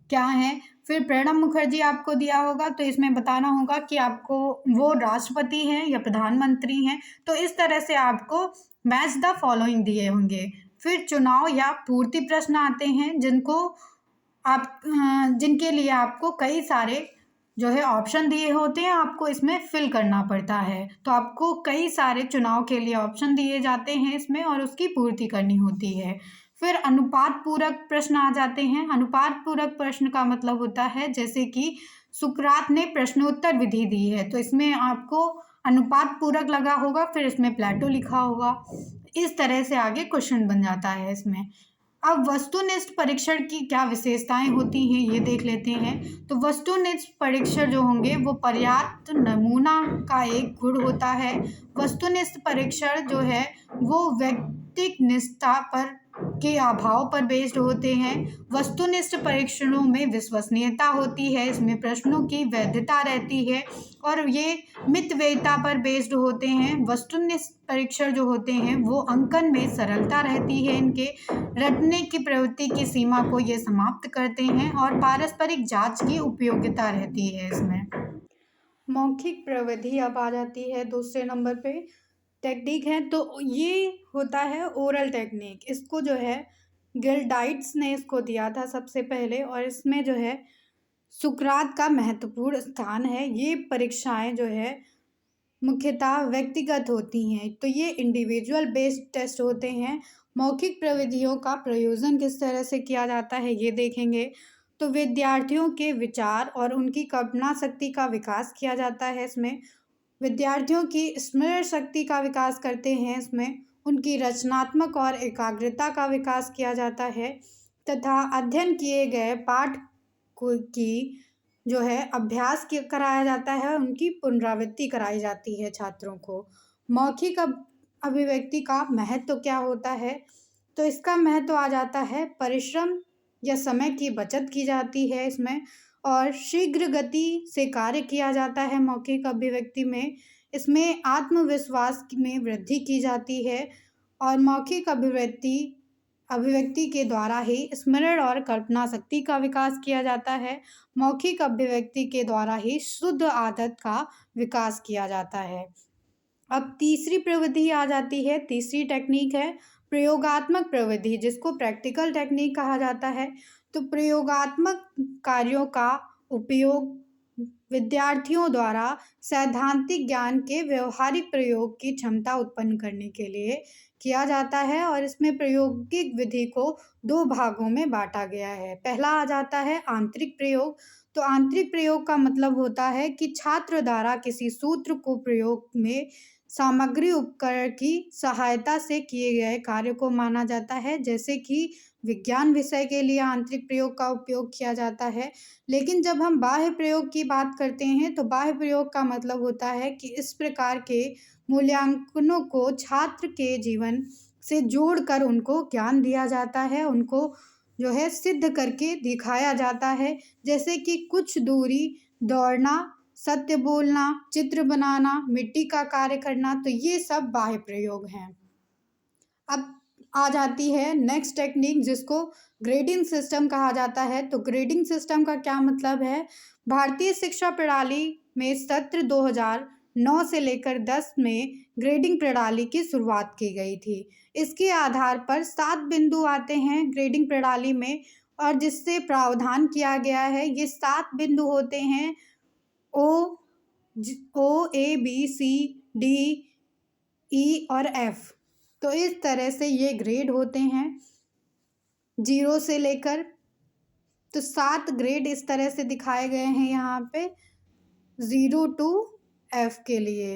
क्या है। फिर प्रणब मुखर्जी आपको दिया होगा, तो इसमें बताना होगा कि आपको वो राष्ट्रपति हैं या प्रधानमंत्री हैं। तो इस तरह से आपको मैच द फॉलोइंग दिए होंगे। फिर चुनाव या पूर्ति प्रश्न आते हैं जिनके लिए आपको कई सारे जो है ऑप्शन दिए होते हैं, आपको इसमें फिल करना पड़ता है। तो आपको कई सारे चुनाव के लिए ऑप्शन दिए जाते हैं इसमें और उसकी पूर्ति करनी होती है। फिर अनुपात पूरक प्रश्न आ जाते हैं। अनुपात पूरक प्रश्न का मतलब होता है जैसे कि सुकरात ने प्रश्नोत्तर विधि दी है, तो इसमें आपको अनुपात पूरक लगा होगा, फिर इसमें प्लेटो लिखा होगा। इस तरह से आगे क्वेश्चन बन जाता है इसमें। अब वस्तुनिष्ठ परीक्षण की क्या विशेषताएं होती हैं ये देख लेते हैं। तो वस्तुनिष्ठ परीक्षण जो होंगे वो पर्याप्त नमूना का एक गुण होता है। वस्तुनिष्ठ परीक्षण जो है वो प्राकृतिक निष्ठा पर के अभाव पर बेस्ड होते हैं। वस्तुनिष्ठ परीक्षणों में विश्वसनीयता होती है, इसमें प्रश्नों की वैधता रहती है और ये मितव्ययिता पर बेस्ड होते हैं। वस्तुनिष्ठ परीक्षण जो होते हैं वो अंकन में सरलता रहती है, इनके रटने की प्रवृत्ति की सीमा को ये समाप्त करते हैं और पारस्परिक जांच की उपयोगिता रहती है इसमें। मौखिक प्रविधि अब आ जाती है दूसरे नंबर पे टेक्निक है, तो ये होता है ओरल टेक्निक। इसको जो है गिल्डाइट्स ने इसको दिया था सबसे पहले और इसमें जो है सुकरात का महत्वपूर्ण स्थान है। ये परीक्षाएं जो है मुख्यतः व्यक्तिगत होती हैं, तो ये इंडिविजुअल बेस्ड टेस्ट होते हैं। मौखिक प्रविधियों का प्रयोजन किस तरह से किया जाता है ये देखेंगे। तो विद्यार्थियों के विचार और उनकी कल्पना शक्ति का विकास किया जाता है इसमें। विद्यार्थियों की स्मरण शक्ति का विकास करते हैं इसमें। उनकी रचनात्मक और एकाग्रता का विकास किया जाता है तथा अध्ययन किए गए पाठ की जो है अभ्यास कराया जाता है, उनकी पुनरावृत्ति कराई जाती है छात्रों को। मौखिक अभिव्यक्ति का महत्व क्या होता है, तो इसका महत्व आ जाता है परिश्रम या समय की बचत की जाती है इसमें और शीघ्र गति से कार्य किया जाता है मौखिक अभिव्यक्ति में। इसमें आत्मविश्वास में वृद्धि की जाती है और मौखिक अभिव्यक्ति के द्वारा ही स्मरण और कल्पना शक्ति का विकास किया जाता है। मौखिक अभिव्यक्ति के द्वारा ही शुद्ध आदत का विकास किया जाता है। अब तीसरी प्रविधि आ जाती है, तीसरी टेक्निक है प्रयोगात्मक प्रविधि, जिसको प्रैक्टिकल टेक्निक कहा जाता है। तो प्रयोगात्मक कार्यों का उपयोग विद्यार्थियों द्वारा सैद्धांतिक ज्ञान के व्यवहारिक प्रयोग की क्षमता उत्पन्न करने के लिए किया जाता है और इसमें प्रायोगिक विधि को दो भागों में बांटा गया है। पहला आ जाता है आंतरिक प्रयोग। तो आंतरिक प्रयोग का मतलब होता है कि छात्र द्वारा किसी सूत्र को प्रयोग में सामग्री उपकरण की सहायता से किए गए कार्य को माना जाता है। जैसे कि विज्ञान विषय के लिए आंतरिक प्रयोग का उपयोग किया जाता है। लेकिन जब हम बाह्य प्रयोग की बात करते हैं तो बाह्य प्रयोग का मतलब होता है कि इस प्रकार के मूल्यांकनों को छात्र के जीवन से जोड़कर उनको ज्ञान दिया जाता है, उनको जो है सिद्ध करके दिखाया जाता है। जैसे कि कुछ दूरी दौड़ना, सत्य बोलना, चित्र बनाना, मिट्टी का कार्य करना, तो ये सब बाह्य प्रयोग हैं। अब आ जाती है नेक्स्ट टेक्निक, जिसको ग्रेडिंग सिस्टम कहा जाता है। तो ग्रेडिंग सिस्टम का क्या मतलब है, भारतीय शिक्षा प्रणाली में सत्र 2009 से लेकर 10 में ग्रेडिंग प्रणाली की शुरुआत की गई थी। इसके आधार पर 7 बिंदु आते हैं ग्रेडिंग प्रणाली में और जिससे प्रावधान किया गया है। ये 7 बिंदु होते हैं ओ A B C D E और एफ। तो इस तरह से ये ग्रेड होते हैं 0 से लेकर, तो 7 ग्रेड इस तरह से दिखाए गए हैं यहाँ पे 0 to F के लिए।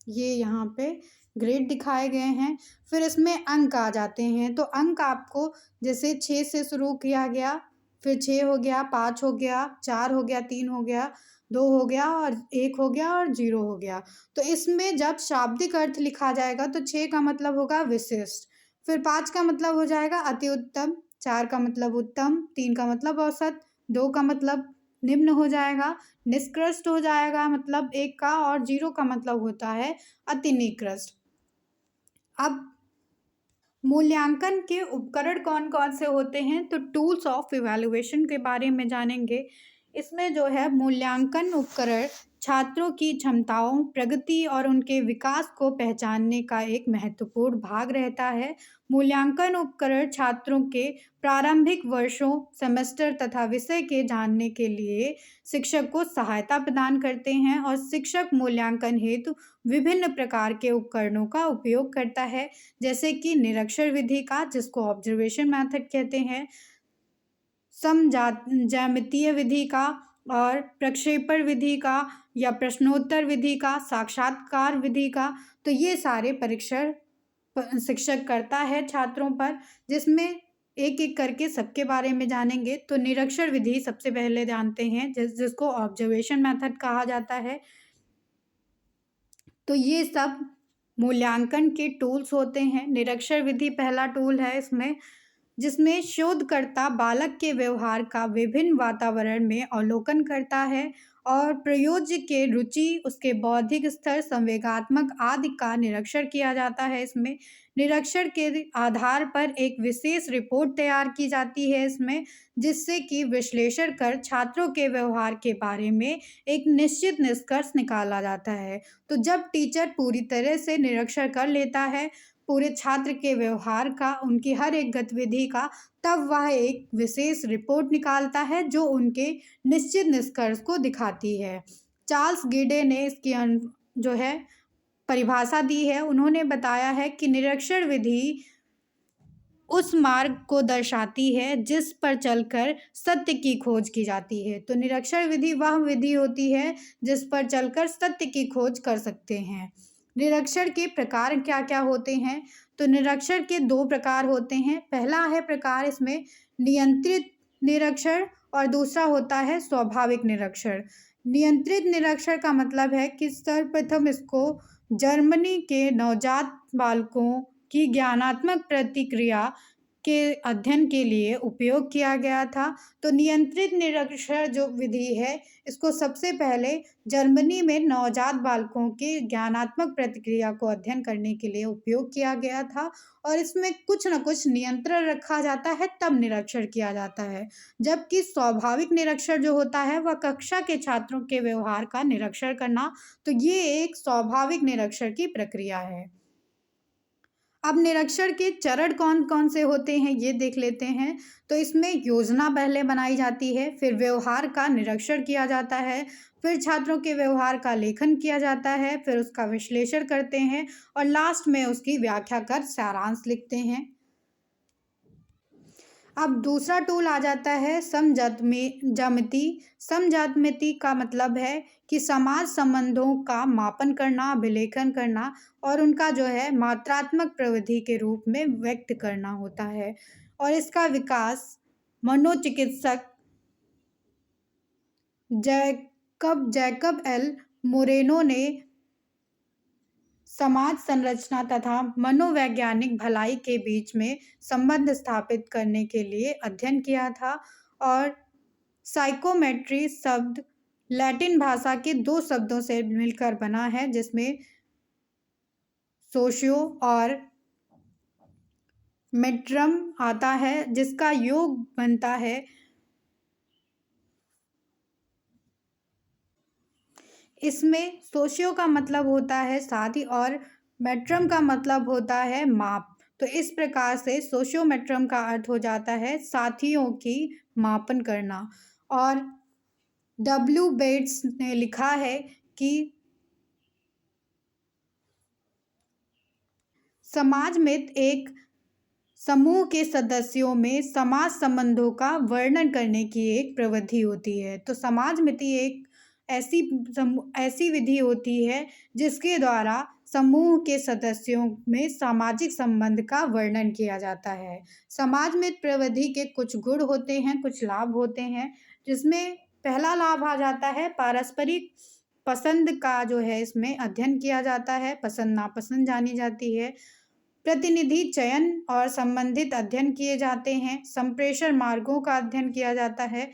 ये यहाँ पे ग्रेड दिखाए गए हैं। फिर इसमें अंक आ जाते हैं। तो अंक आपको जैसे 6 से शुरू किया गया, फिर 6 हो गया, 5 हो गया, 4 हो गया, 3 हो गया, 2 हो गया और 1 हो गया और 0 हो गया। तो इसमें जब शाब्दिक अर्थ लिखा जाएगा तो 6 का मतलब होगा विशिष्ट, फिर 5 का मतलब हो जाएगा अति उत्तम, 4 का मतलब उत्तम, 3 का मतलब औसत, 2 का मतलब निम्न हो जाएगा, निष्कृष्ट हो जाएगा मतलब 1 का, और 0 का मतलब होता है अति निकृष्ट। अब मूल्यांकन के उपकरण कौन कौन से होते हैं, तो टूल्स ऑफ इवैल्यूएशन के बारे में जानेंगे। इसमें जो है मूल्यांकन उपकरण छात्रों की क्षमताओं, प्रगति और उनके विकास को पहचानने का एक महत्वपूर्ण भाग रहता है। मूल्यांकन उपकरण छात्रों के प्रारंभिक वर्षों, सेमेस्टर तथा विषय के जानने के लिए शिक्षक को सहायता प्रदान करते हैं और शिक्षक मूल्यांकन हेतु विभिन्न प्रकार के उपकरणों का उपयोग करता है। जैसे कि निरीक्षण विधि का, जिसको ऑब्जर्वेशन मेथड कहते हैं, ज्यामितीय विधि का और प्रक्षेपण विधि का या प्रश्नोत्तर विधि का, साक्षात्कार विधि का। तो ये सारे परीक्षण शिक्षक करता है छात्रों पर, जिसमें एक एक करके सबके बारे में जानेंगे। तो निरीक्षण विधि सबसे पहले जानते हैं, जिसको ऑब्जर्वेशन मेथड कहा जाता है। तो ये सब मूल्यांकन के टूल्स होते हैं। निरीक्षण विधि पहला टूल है इसमें, जिसमें शोधकर्ता बालक के व्यवहार का विभिन्न वातावरण में अवलोकन करता है और प्रयोज्य के रुचि, उसके बौद्धिक स्तर, संवेगात्मक आदि का निरीक्षण किया जाता है इसमें। निरीक्षण के आधार पर एक विशेष रिपोर्ट तैयार की जाती है इसमें, जिससे कि विश्लेषण कर छात्रों के व्यवहार के बारे में एक निश्चित निष्कर्ष निकाला जाता है। तो जब टीचर पूरी तरह से निरीक्षण कर लेता है पूरे छात्र के व्यवहार का, उनकी हर एक गतिविधि का, तब वह एक विशेष रिपोर्ट निकालता है जो उनके निश्चित निष्कर्ष को दिखाती है। चार्ल्स गिडे ने इसकी जो है परिभाषा दी है। उन्होंने बताया है कि निरीक्षण विधि उस मार्ग को दर्शाती है जिस पर चलकर सत्य की खोज की जाती है। तो निरीक्षण विधि वह विधि होती है जिस पर चलकर सत्य की खोज कर सकते हैं। निरीक्षण के प्रकार क्या क्या होते हैं? तो निरीक्षण के 2 प्रकार होते हैं। पहला है प्रकार इसमें नियंत्रित निरीक्षण और दूसरा होता है स्वाभाविक निरीक्षण। नियंत्रित निरीक्षण का मतलब है कि सर्वप्रथम इसको जर्मनी के नवजात बालकों की ज्ञानात्मक प्रतिक्रिया के अध्ययन के लिए उपयोग किया गया था। तो नियंत्रित निरीक्षण जो विधि है, इसको सबसे पहले जर्मनी में नवजात बालकों की ज्ञानात्मक प्रतिक्रिया को अध्ययन करने के लिए उपयोग किया गया था और इसमें कुछ न कुछ नियंत्रण रखा जाता है, तब निरीक्षण किया जाता है। जबकि स्वाभाविक निरीक्षण जो होता है वह कक्षा के छात्रों के व्यवहार का निरीक्षण करना, तो ये एक स्वाभाविक निरीक्षण की प्रक्रिया है। अब निरीक्षण के चरण कौन कौन से होते हैं ये देख लेते हैं। तो इसमें योजना पहले बनाई जाती है, फिर व्यवहार का निरीक्षण किया जाता है, फिर छात्रों के व्यवहार का लेखन किया जाता है, फिर उसका विश्लेषण करते हैं और लास्ट में उसकी व्याख्या कर सारांश लिखते हैं। अब दूसरा टूल आ जाता है समज्यामिति। समज्यामिति का मतलब है कि समाज संबंधों का मापन करना, अभिलेखन करना और उनका जो है मात्रात्मक प्रविधि के रूप में व्यक्त करना होता है। और इसका विकास मनोचिकित्सक जैकब एल मोरेनो ने समाज संरचना तथा मनोवैज्ञानिक भलाई के बीच में संबंध स्थापित करने के लिए अध्ययन किया था। और साइकोमेट्री शब्द लैटिन भाषा के 2 शब्दों से मिलकर बना है, जिसमें सोशियो और मेट्रम आता है, जिसका योग बनता है इसमें सोशियो का मतलब होता है साथी और मेट्रम का मतलब होता है माप। तो इस प्रकार से सोशियोमेट्रम का अर्थ हो जाता है साथियों की मापन करना। और डब्ल्यू बेट्स ने लिखा है कि समाज में एक समूह के सदस्यों में समाज संबंधों का वर्णन करने की एक प्रविधि होती है। तो समाज मिति एक ऐसी विधि होती है जिसके द्वारा समूह के सदस्यों में सामाजिक संबंध का वर्णन किया जाता है। समाज में प्रविधि के कुछ गुण होते हैं, कुछ लाभ होते हैं, जिसमें पहला लाभ आ जाता है पारस्परिक पसंद का जो है इसमें अध्ययन किया जाता है, पसंद नापसंद जानी जाती है, प्रतिनिधि चयन और संबंधित अध्ययन किए जाते हैं, संप्रेषण मार्गों का अध्ययन किया जाता है,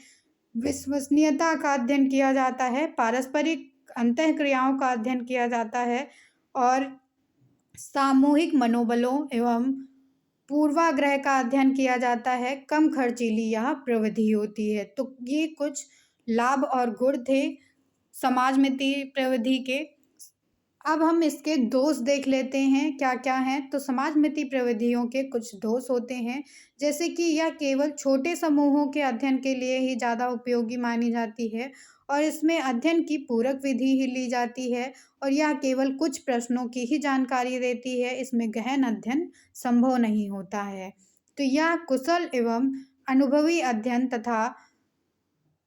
विश्वसनीयता का अध्ययन किया जाता है, पारस्परिक अंतःक्रियाओं का अध्ययन किया जाता है और सामूहिक मनोबलों एवं पूर्वाग्रह का अध्ययन किया जाता है। कम खर्चीली यह प्रविधि होती है। तो ये कुछ लाभ और गुण थे समाजमिति प्रविधि के। अब हम इसके दोष देख लेते हैं क्या क्या हैं। तो समाजमिति प्रविधियों के कुछ दोष होते हैं, जैसे कि यह केवल छोटे समूहों के अध्ययन के लिए ही ज़्यादा उपयोगी मानी जाती है और इसमें अध्ययन की पूरक विधि ही ली जाती है और यह केवल कुछ प्रश्नों की ही जानकारी देती है, इसमें गहन अध्ययन संभव नहीं होता है। तो यह कुशल एवं अनुभवी अध्ययन तथा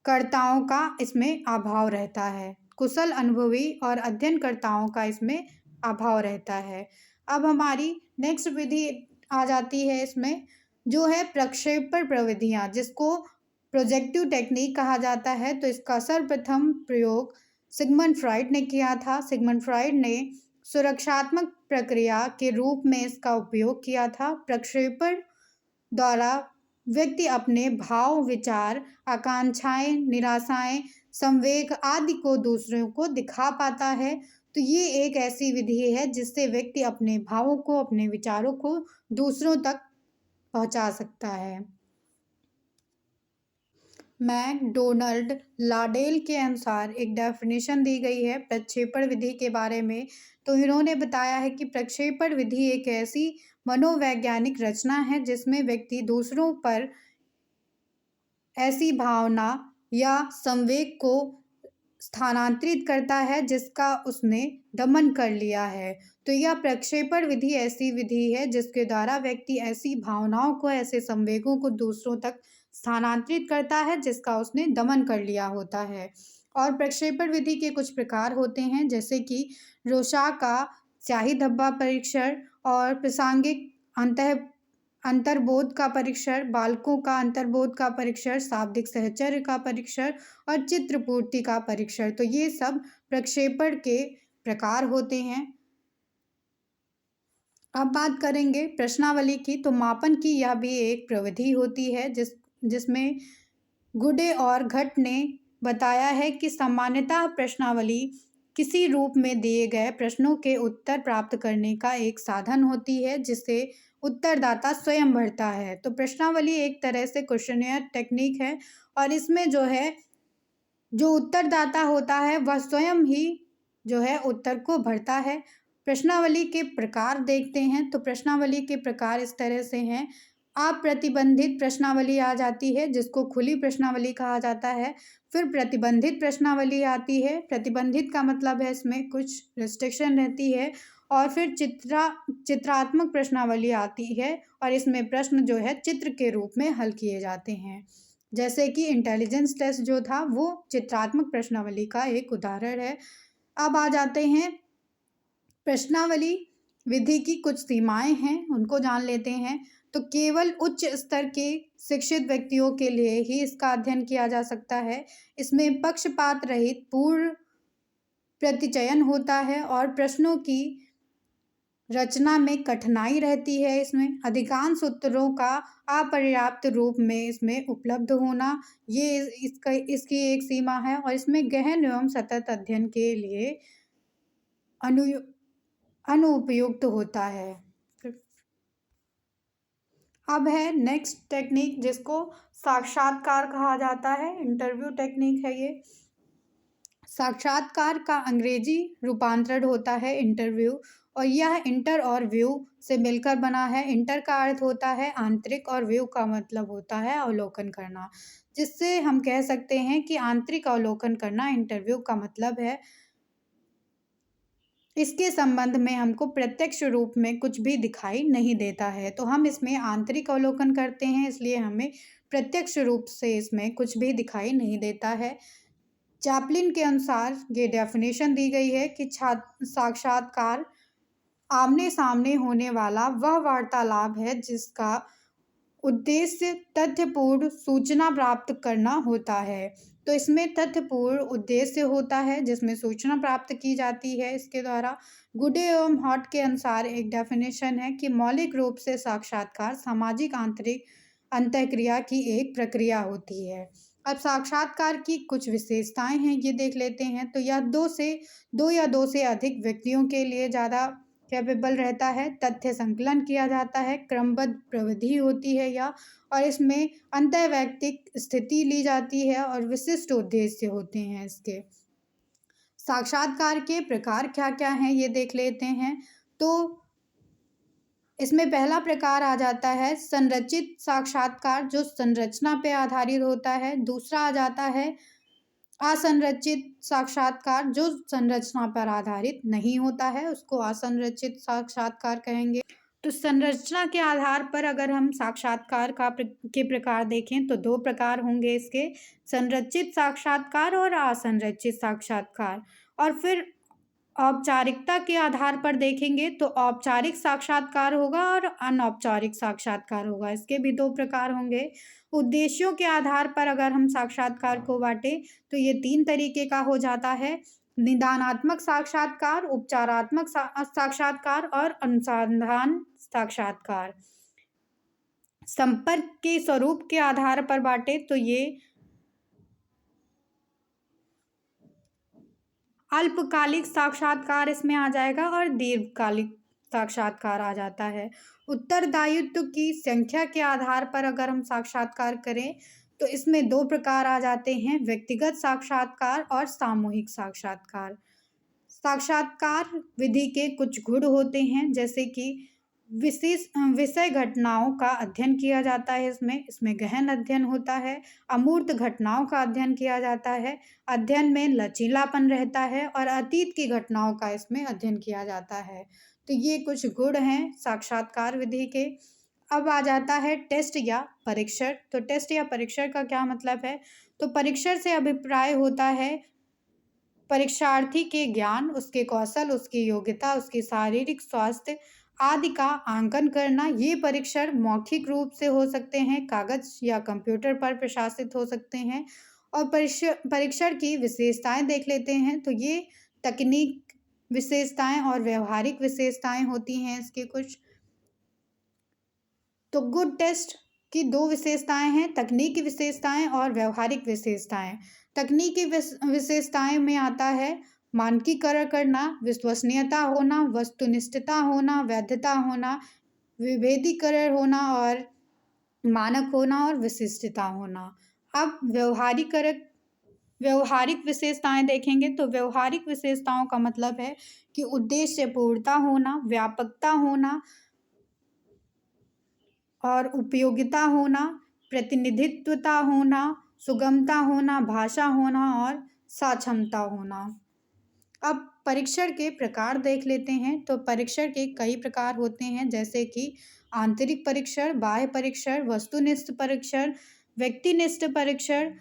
कर्ताओं का इसमें अभाव रहता है। कुशल अनुभवी और अध्ययनकर्ताओं का इसमें अभाव रहता है। अब हमारी नेक्स्ट विधि आ जाती है इसमें, जो है प्रक्षेपण प्रविधियाँ, जिसको प्रोजेक्टिव टेक्निक कहा जाता है। तो इसका सर्वप्रथम प्रयोग सिगमंड फ्रॉइड ने किया था। सिगमंड फ्रॉइड ने सुरक्षात्मक प्रक्रिया के रूप में इसका उपयोग किया था। प्रक्षेपण द्वारा व्यक्ति अपने भाव, विचार, आकांक्षाएं, निराशाएं, संवेग आदि को दूसरों को दिखा पाता है। तो ये एक ऐसी विधि है जिससे व्यक्ति अपने भावों को, अपने विचारों को दूसरों तक पहुंचा सकता है। मैकडोनाल्ड लाडेल के अनुसार एक डेफिनेशन दी गई है प्रक्षेपण विधि के बारे में। तो इन्होंने बताया है कि प्रक्षेपण विधि एक ऐसी मनोवैज्ञानिक रचना है जिसमें व्यक्ति दूसरों पर ऐसी भावना या संवेग को स्थानांतरित करता है जिसका उसने दमन कर लिया है। तो यह प्रक्षेपण विधि ऐसी विधि है जिसके द्वारा व्यक्ति ऐसी भावनाओं को, ऐसे संवेगों को दूसरों तक स्थानांतरित करता है जिसका उसने दमन कर लिया होता है। और प्रक्षेपण विधि के कुछ प्रकार होते हैं जैसे कि रोशा का स्याही धब्बा परीक्षण और प्रासंगिक अंतर्बोध का परीक्षण, बालकों का अंतर्बोध का परीक्षण, शाब्दिक साहचर्य का परीक्षण और चित्रपूर्ति का परीक्षण। तो ये सब प्रक्षेपण के प्रकार होते हैं। अब बात करेंगे प्रश्नावली की। तो मापन की यह भी एक प्रविधि होती है जिसमें गुडे और घट ने बताया है कि सामान्यतः प्रश्नावली किसी रूप में दिए गए प्रश्नों के उत्तर प्राप्त करने का एक साधन होती है जिसे उत्तरदाता स्वयं भरता है। तो प्रश्नावली एक तरह से क्वेश्चनेयर टेक्निक है और इसमें जो है जो उत्तरदाता होता है वह स्वयं ही जो है उत्तर को भरता है। प्रश्नावली के प्रकार देखते हैं। तो प्रश्नावली के प्रकार इस तरह से हैं। अप्रतिबंधित प्रश्नावली आ जाती है जिसको खुली प्रश्नावली कहा जाता है। फिर प्रतिबंधित प्रश्नावली आती है। प्रतिबंधित का मतलब है इसमें कुछ रिस्ट्रिक्शन रहती है। और फिर चित्रात्मक प्रश्नावली आती है और इसमें प्रश्न जो है चित्र के रूप में हल किए जाते हैं। जैसे कि इंटेलिजेंस टेस्ट जो था वो चित्रात्मक प्रश्नावली का एक उदाहरण है। अब आ जाते हैं प्रश्नावली विधि की कुछ सीमाएं हैं, उनको जान लेते हैं। तो केवल उच्च स्तर के शिक्षित व्यक्तियों के लिए ही इसका अध्ययन किया जा सकता है। इसमें पक्षपात रहित पूर्ण प्रतिचयन होता है और प्रश्नों की रचना में कठिनाई रहती है। इसमें अधिकांश उत्तरों का अपर्याप्त रूप में इसमें उपलब्ध होना ये इसकी एक सीमा है और इसमें गहन एवं सतत अध्ययन के लिए अनुपयुक्त होता है। अब है नेक्स्ट टेक्निक जिसको साक्षात्कार कहा जाता है। इंटरव्यू टेक्निक है ये। साक्षात्कार का अंग्रेजी रूपांतरण होता है इंटरव्यू और यह इंटर और व्यू से मिलकर बना है। इंटर का अर्थ होता है आंतरिक और व्यू का मतलब होता है अवलोकन करना, जिससे हम कह सकते हैं कि आंतरिक अवलोकन करना इंटरव्यू का मतलब है। इसके संबंध में हमको प्रत्यक्ष रूप में कुछ भी दिखाई नहीं देता है, तो हम इसमें आंतरिक अवलोकन करते हैं, इसलिए हमें प्रत्यक्ष रूप से इसमें कुछ भी दिखाई नहीं देता है। चैपलिन के अनुसार ये डेफिनेशन दी गई है कि साक्षात्कार आमने सामने होने वाला वह वार्तालाप है जिसका उद्देश्य तथ्यपूर्ण सूचना प्राप्त करना होता है। तो इसमें तथ्यपूर्ण उद्देश्य होता है जिसमें सूचना प्राप्त की जाती है इसके द्वारा। गुडे एवं हॉट के अनुसार एक डेफिनेशन है कि मौलिक रूप से साक्षात्कार सामाजिक आंतरिक अंतःक्रिया की एक प्रक्रिया होती है। अब साक्षात्कार की कुछ विशेषताएं हैं, ये देख लेते हैं। तो यह दो या दो से अधिक व्यक्तियों के लिए ज़्यादा कैपेबल रहता है। तथ्य संकलन किया जाता है, क्रमबद्ध प्रविधि होती है यह, और इसमें अंतर्वैयक्तिक स्थिति ली जाती है और विशिष्ट उद्देश्य होते हैं इसके। साक्षात्कार के प्रकार क्या क्या हैं ये देख लेते हैं। तो इसमें पहला प्रकार आ जाता है संरचित साक्षात्कार जो संरचना पे आधारित होता है। दूसरा आ जाता है असंरचित साक्षात्कार जो संरचना पर आधारित नहीं होता है, उसको असंरचित साक्षात्कार कहेंगे। तो संरचना के आधार पर अगर हम साक्षात्कार के प्रकार देखें तो दो प्रकार होंगे इसके, संरचित साक्षात्कार और असंरचित साक्षात्कार। और फिर औपचारिकता के आधार पर देखेंगे तो औपचारिक साक्षात्कार होगा और अनौपचारिक साक्षात्कार होगा, इसके भी दो प्रकार होंगे। उद्देश्यों के आधार पर अगर हम साक्षात्कार को बांटें तो ये 3 तरीके का हो जाता है। निदानात्मक साक्षात्कार, उपचारात्मक साक्षात्कार और अनुसंधान साक्षात्कार। संपर्क के स्वरूप के आधार पर बांटे तो ये अल्पकालिक साक्षात्कार इसमें आ जाएगा और दीर्घकालिक साक्षात्कार आ जाता है। उत्तरदायित्व की संख्या के आधार पर अगर हम साक्षात्कार करें तो इसमें दो प्रकार आ जाते हैं, व्यक्तिगत साक्षात्कार और सामूहिक साक्षात्कार। साक्षात्कार विधि के कुछ गुण होते हैं, जैसे कि विशेष विषय घटनाओं का अध्ययन किया जाता है, इसमें गहन अध्ययन होता है। अमूर्त घटनाओं का अध्ययन किया जाता है, अध्ययन में लचीलापन रहता है और अतीत की घटनाओं का इसमें अध्ययन किया जाता है। तो ये कुछ गुण हैं साक्षात्कार विधि के। अब आ जाता है टेस्ट या परीक्षण। तो टेस्ट या परीक्षण का क्या मतलब है? तो परीक्षण से अभिप्राय होता है परीक्षार्थी के ज्ञान, उसके कौशल, उसकी योग्यता, उसकी शारीरिक स्वास्थ्य आदि का आंकन करना। ये परीक्षण मौखिक रूप से हो सकते हैं, कागज या कंप्यूटर पर प्रशासित हो सकते हैं। और परीक्षण की विशेषताएं देख लेते हैं। तो ये तकनीक विशेषताएं और व्यवहारिक विशेषताएं होती हैं इसके कुछ। तो गुड टेस्ट की दो विशेषताएं हैं, तकनीकी विशेषताएं और व्यवहारिक विशेषताएं। तकनीकी विशेषताएं में आता है मानकीकरण करना, विश्वसनीयता होना, वस्तुनिष्ठता होना, वैधता होना, विभेदीकरण होना और मानक होना और विशिष्टता होना। अब व्यवहारिक विशेषताएं देखेंगे तो व्यवहारिक विशेषताओं का मतलब है कि उद्देश्य पूर्णता होना, व्यापकता होना और उपयोगिता होना, प्रतिनिधित्वता होना, सुगमता होना, भाषा होना और सक्षमता होना। अब परीक्षण के प्रकार देख लेते हैं। तो परीक्षण के कई प्रकार होते हैं, जैसे कि आंतरिक परीक्षण, बाह्य परीक्षण, वस्तुनिष्ठ परीक्षण, व्यक्तिनिष्ठ परीक्षण,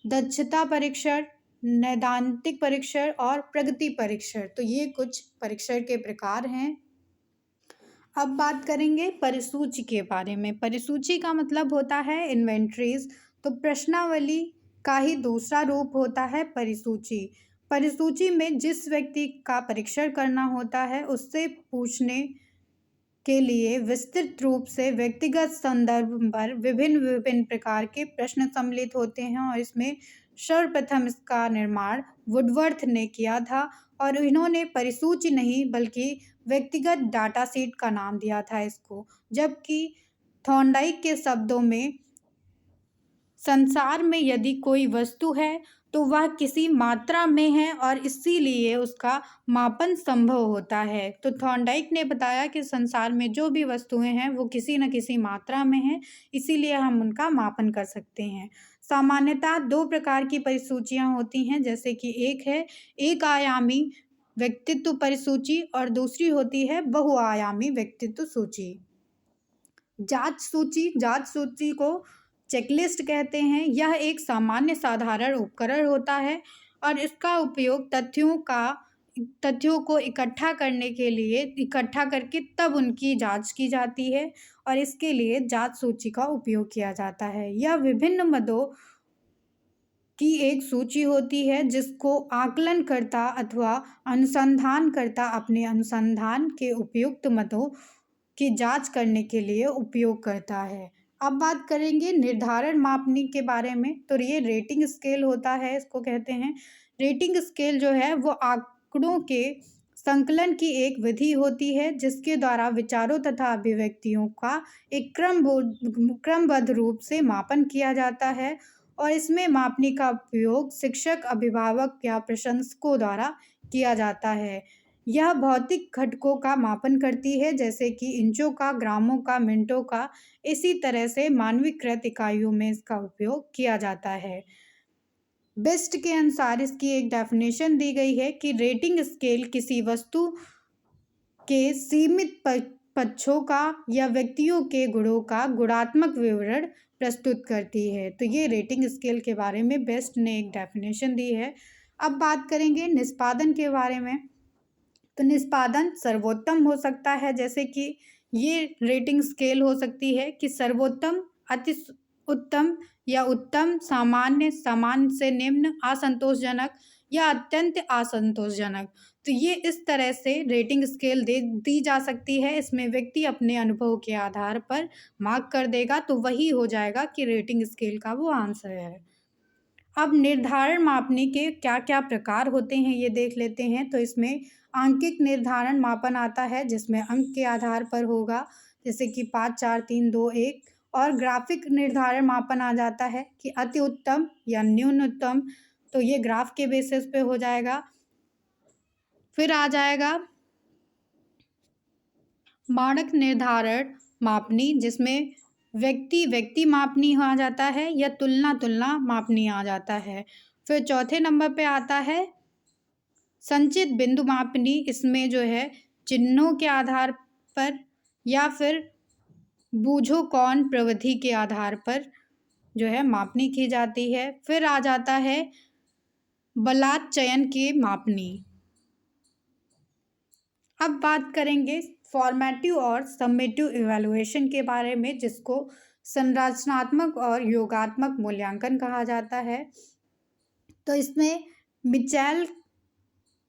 दक्षता परीक्षण, नैदानिक परीक्षण और प्रगति परीक्षण। तो ये कुछ परीक्षण के प्रकार हैं। अब बात करेंगे परिसूची के बारे में। परिसूची का मतलब होता है इन्वेंटरीज। तो प्रश्नावली का ही दूसरा रूप होता है परिसूची। परिसूची में जिस व्यक्ति का परीक्षण करना होता है उससे पूछने के लिए विस्तृत रूप से व्यक्तिगत संदर्भ पर विभिन्न प्रकार के प्रश्न सम्मिलित होते हैं और इसमें सर्वप्रथम इसका निर्माण वुडवर्थ ने किया था और इन्होंने परिसूची नहीं बल्कि व्यक्तिगत डाटा सीट का नाम दिया था इसको। जबकि थॉर्नडाइक के शब्दों में संसार में यदि कोई वस्तु है तो वह किसी मात्रा में है और इसीलिए उसका मापन संभव होता है। तो थॉर्नडाइक ने बताया कि संसार में जो भी वस्तुएं हैं वो किसी न किसी मात्रा में हैं, इसीलिए हम उनका मापन कर सकते हैं। सामान्यतः दो प्रकार की परिसूचियां होती हैं, जैसे कि एक है एक आयामी व्यक्तित्व परिसूची और दूसरी होती है बहुआयामी व्यक्तित्व सूची। जांच सूची को चेकलिस्ट कहते हैं। यह एक सामान्य साधारण उपकरण होता है और इसका उपयोग तथ्यों को इकट्ठा करके तब उनकी जांच की जाती है और इसके लिए जांच सूची का उपयोग किया जाता है। यह विभिन्न मदों की एक सूची होती है जिसको आकलनकर्ता अथवा अनुसंधानकर्ता अपने अनुसंधान के उपयुक्त मदों की जांच करने के लिए उपयोग करता है। अब बात करेंगे निर्धारण मापनी के बारे में। तो ये रेटिंग स्केल होता है, इसको कहते हैं। रेटिंग स्केल जो है वो आंकड़ों के संकलन की एक विधि होती है जिसके द्वारा विचारों तथा अभिव्यक्तियों का एक क्रमबद्ध रूप से मापन किया जाता है और इसमें मापनी का उपयोग शिक्षक, अभिभावक या प्रशंसकों द्वारा किया जाता है। यह भौतिक घटकों का मापन करती है, जैसे कि इंचों का, ग्रामों का, मिनटों का। इसी तरह से मानवीकृत इकाइयों में इसका उपयोग किया जाता है। बेस्ट के अनुसार इसकी एक डेफिनेशन दी गई है कि रेटिंग स्केल किसी वस्तु के सीमित पक्षों का या व्यक्तियों के गुणों का गुणात्मक विवरण प्रस्तुत करती है। तो ये रेटिंग स्केल के बारे में बेस्ट ने एक डेफिनेशन दी है। अब बात करेंगे निष्पादन के बारे में। तो निष्पादन सर्वोत्तम हो सकता है, जैसे कि ये रेटिंग स्केल हो सकती है कि सर्वोत्तम, अति उत्तम या उत्तम, सामान्य, सामान्य से निम्न, असंतोषजनक या अत्यंत असंतोषजनक। तो ये इस तरह से रेटिंग स्केल दे दी जा सकती है। इसमें व्यक्ति अपने अनुभव के आधार पर मार्क कर देगा, तो वही हो जाएगा कि रेटिंग स्केल का वो आंसर है। अब निर्धारण मापने के क्या-क्या प्रकार होते हैं ये देख लेते हैं। तो इसमें आंकिक निर्धारण मापन आता है जिसमें अंक के आधार पर होगा, जैसे कि 5, 4, 3, 2, 1। और ग्राफिक निर्धारण मापन आ जाता है कि अति उत्तम या न्यूनतम, तो ये ग्राफ के बेसिस पे हो जाएगा। फिर आ जाएगा मानक निर्धारण मापनी, जिसमें व्यक्ति मापनी आ जाता है या तुलना मापनी आ जाता है। फिर चौथे नंबर पे आता है संचित बिंदु मापनी। इसमें जो है चिन्हों के आधार पर या फिर बूझो कौन प्रविधि के आधार पर जो है मापनी की जाती है। फिर आ जाता है बलात् चयन की मापनी। अब बात करेंगे फॉर्मेटिव और समेटिव इवैल्यूएशन के बारे में, जिसको संरचनात्मक और योगात्मक मूल्यांकन कहा जाता है। तो इसमें मिचेल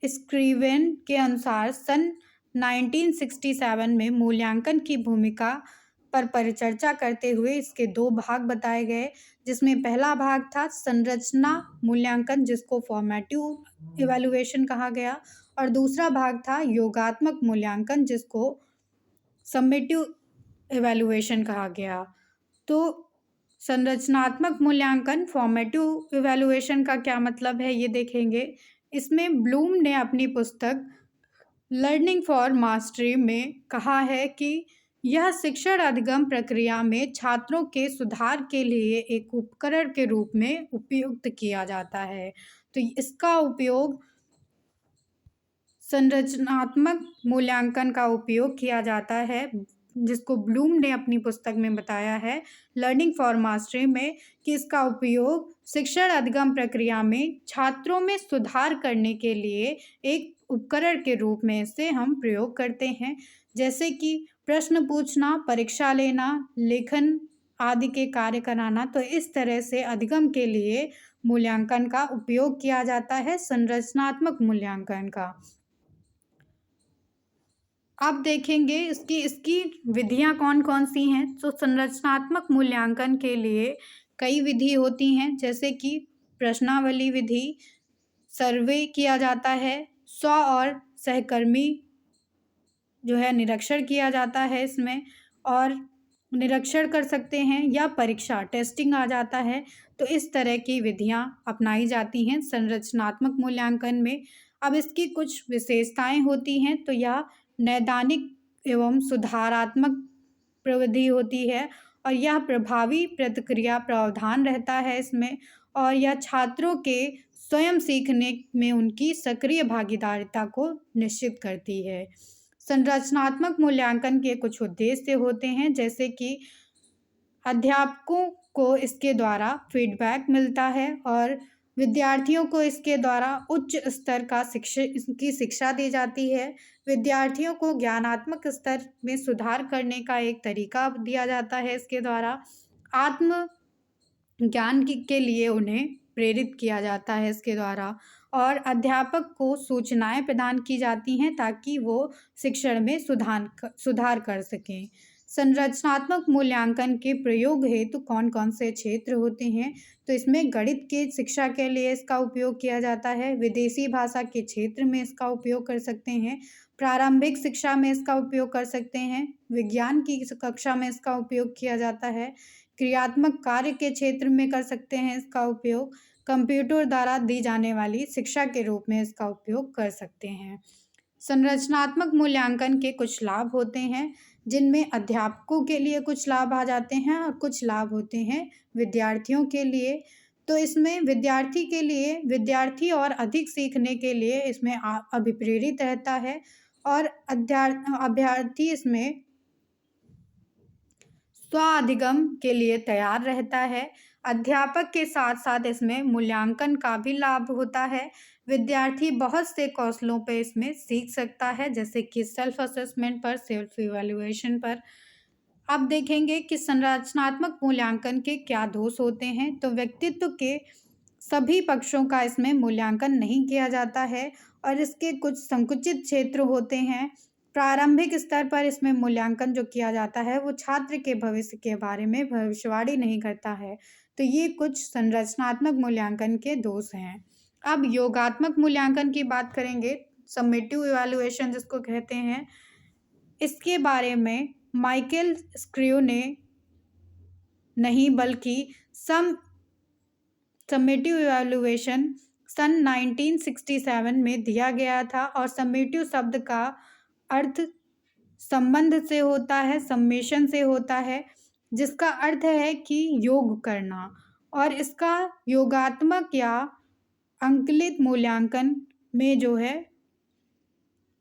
स्क्रीवेन के अनुसार सन 1967 में मूल्यांकन की भूमिका पर परिचर्चा करते हुए इसके 2 भाग बताए गए, जिसमें पहला भाग था संरचना मूल्यांकन, जिसको फॉर्मेटिव इवैल्यूएशन कहा गया, और दूसरा भाग था योगात्मक मूल्यांकन, जिसको समेटिव इवैल्यूएशन कहा गया। तो संरचनात्मक मूल्यांकन फॉर्मेटिव इवैल्यूएशन का क्या मतलब है ये देखेंगे। इसमें ब्लूम ने अपनी पुस्तक लर्निंग फॉर मास्टरी में कहा है कि यह शिक्षण अधिगम प्रक्रिया में छात्रों के सुधार के लिए एक उपकरण के रूप में उपयुक्त किया जाता है। तो इसका उपयोग संरचनात्मक मूल्यांकन का उपयोग किया जाता है, जिसको ब्लूम ने अपनी पुस्तक में बताया है लर्निंग फॉर मास्टरी में, कि इसका उपयोग शिक्षण अधिगम प्रक्रिया में छात्रों में सुधार करने के लिए एक उपकरण के रूप में इसे हम प्रयोग करते हैं, जैसे कि प्रश्न पूछना, परीक्षा लेना, लेखन आदि के कार्य कराना। तो इस तरह से अधिगम के लिए मूल्यांकन का उपयोग किया जाता है, संरचनात्मक मूल्यांकन का। अब देखेंगे इसकी विधियां कौन कौन सी हैं। तो संरचनात्मक मूल्यांकन के लिए कई विधि होती हैं, जैसे कि प्रश्नावली विधि, सर्वे किया जाता है, स्व और सहकर्मी जो है निरीक्षण किया जाता है इसमें, और निरीक्षण कर सकते हैं, या परीक्षा टेस्टिंग आ जाता है। तो इस तरह की विधियां अपनाई जाती हैं संरचनात्मक मूल्यांकन में। अब इसकी कुछ विशेषताएं होती हैं। तो यह नैदानिक एवं सुधारात्मक प्रविधि होती है, और यह प्रभावी प्रतिक्रिया प्रावधान रहता है इसमें, और यह छात्रों के स्वयं सीखने में उनकी सक्रिय भागीदारिता को निश्चित करती है। संरचनात्मक मूल्यांकन के कुछ उद्देश्य होते हैं, जैसे कि अध्यापकों को इसके द्वारा फीडबैक मिलता है और विद्यार्थियों को इसके द्वारा उच्च स्तर की शिक्षा दी जाती है। विद्यार्थियों को ज्ञानात्मक स्तर में सुधार करने का एक तरीका दिया जाता है इसके द्वारा। आत्म ज्ञान के लिए उन्हें प्रेरित किया जाता है इसके द्वारा, और अध्यापक को सूचनाएं प्रदान की जाती हैं ताकि वो शिक्षण में सुधार कर सकें। संरचनात्मक मूल्यांकन के प्रयोग हेतु कौन कौन से क्षेत्र होते हैं। तो इसमें गणित के शिक्षा के लिए इसका उपयोग किया जाता है, विदेशी भाषा के क्षेत्र में इसका उपयोग कर सकते हैं, प्रारंभिक शिक्षा में इसका उपयोग कर सकते हैं, विज्ञान की कक्षा में इसका उपयोग किया जाता है, क्रियात्मक कार्य के क्षेत्र में कर सकते हैं इसका उपयोग, कंप्यूटर द्वारा दी जाने वाली शिक्षा के रूप में इसका उपयोग कर सकते हैं। संरचनात्मक मूल्यांकन के कुछ लाभ होते हैं, जिनमें अध्यापकों के लिए कुछ लाभ आ जाते हैं और कुछ लाभ होते हैं विद्यार्थियों के लिए। तो इसमें विद्यार्थी और अधिक सीखने के लिए इसमें अभिप्रेरित रहता है, और अभ्यर्थी इसमें स्व अधिगम के लिए तैयार रहता है। अध्यापक के साथ साथ इसमें मूल्यांकन का भी लाभ होता है। विद्यार्थी बहुत से कौशलों पे इसमें सीख सकता है, जैसे कि सेल्फ असेसमेंट पर, सेल्फ इवैल्यूएशन पर। अब देखेंगे कि संरचनात्मक मूल्यांकन के क्या दोष होते हैं। तो व्यक्तित्व के सभी पक्षों का इसमें मूल्यांकन नहीं किया जाता है और इसके कुछ संकुचित क्षेत्र होते हैं। प्रारंभिक स्तर पर इसमें मूल्यांकन जो किया जाता है वो छात्र के भविष्य के बारे में भविष्यवाणी नहीं करता है। तो ये कुछ संरचनात्मक मूल्यांकन के दोष हैं। अब योगात्मक मूल्यांकन की बात करेंगे, समेटिव इवैल्यूएशन जिसको कहते हैं। इसके बारे में माइकल स्क्रू ने नहीं बल्कि समेटिव इवैल्यूएशन सन 1967 में दिया गया था और समेटिव शब्द का अर्थ संबंध से होता है, सम्मेशन से होता है, जिसका अर्थ है कि योग करना, और इसका योगात्मक या अंकलित मूल्यांकन में जो है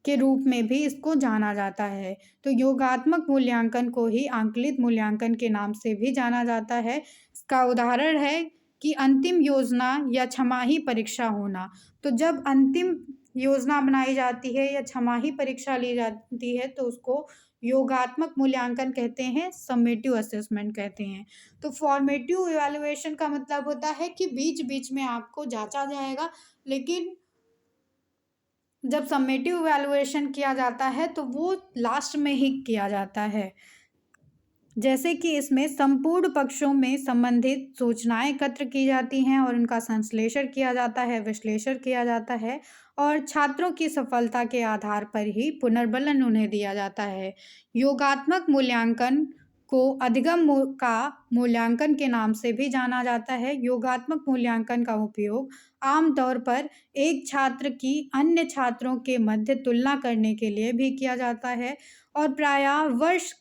के रूप में भी इसको जाना जाता है। तो योगात्मक मूल्यांकन को ही आंकलित मूल्यांकन के नाम से भी जाना जाता है। इसका उदाहरण है कि अंतिम योजना या छमाही परीक्षा होना। तो जब अंतिम योजना बनाई जाती है या छमाही परीक्षा ली जाती है तो उसको योगात्मक मूल्यांकन कहते हैं, समेटिव असेसमेंट कहते हैं। तो फॉर्मेटिव इवैल्यूएशन का मतलब होता है कि बीच बीच में आपको जांचा जाएगा, लेकिन जब समेटिव इवैल्यूएशन किया जाता है तो वो लास्ट में ही किया जाता है। जैसे कि इसमें संपूर्ण पक्षों में संबंधित सूचनाएं एकत्र की जाती हैं और उनका संश्लेषण किया जाता है, विश्लेषण किया जाता है और छात्रों की सफलता के आधार पर ही पुनर्बलन उन्हें दिया जाता है। योगात्मक मूल्यांकन को अधिगम का मूल्यांकन के नाम से भी जाना जाता है। योगात्मक मूल्यांकन का उपयोग आमतौर पर एक छात्र की अन्य छात्रों के मध्य तुलना करने के लिए भी किया जाता है और प्रायः वर्ष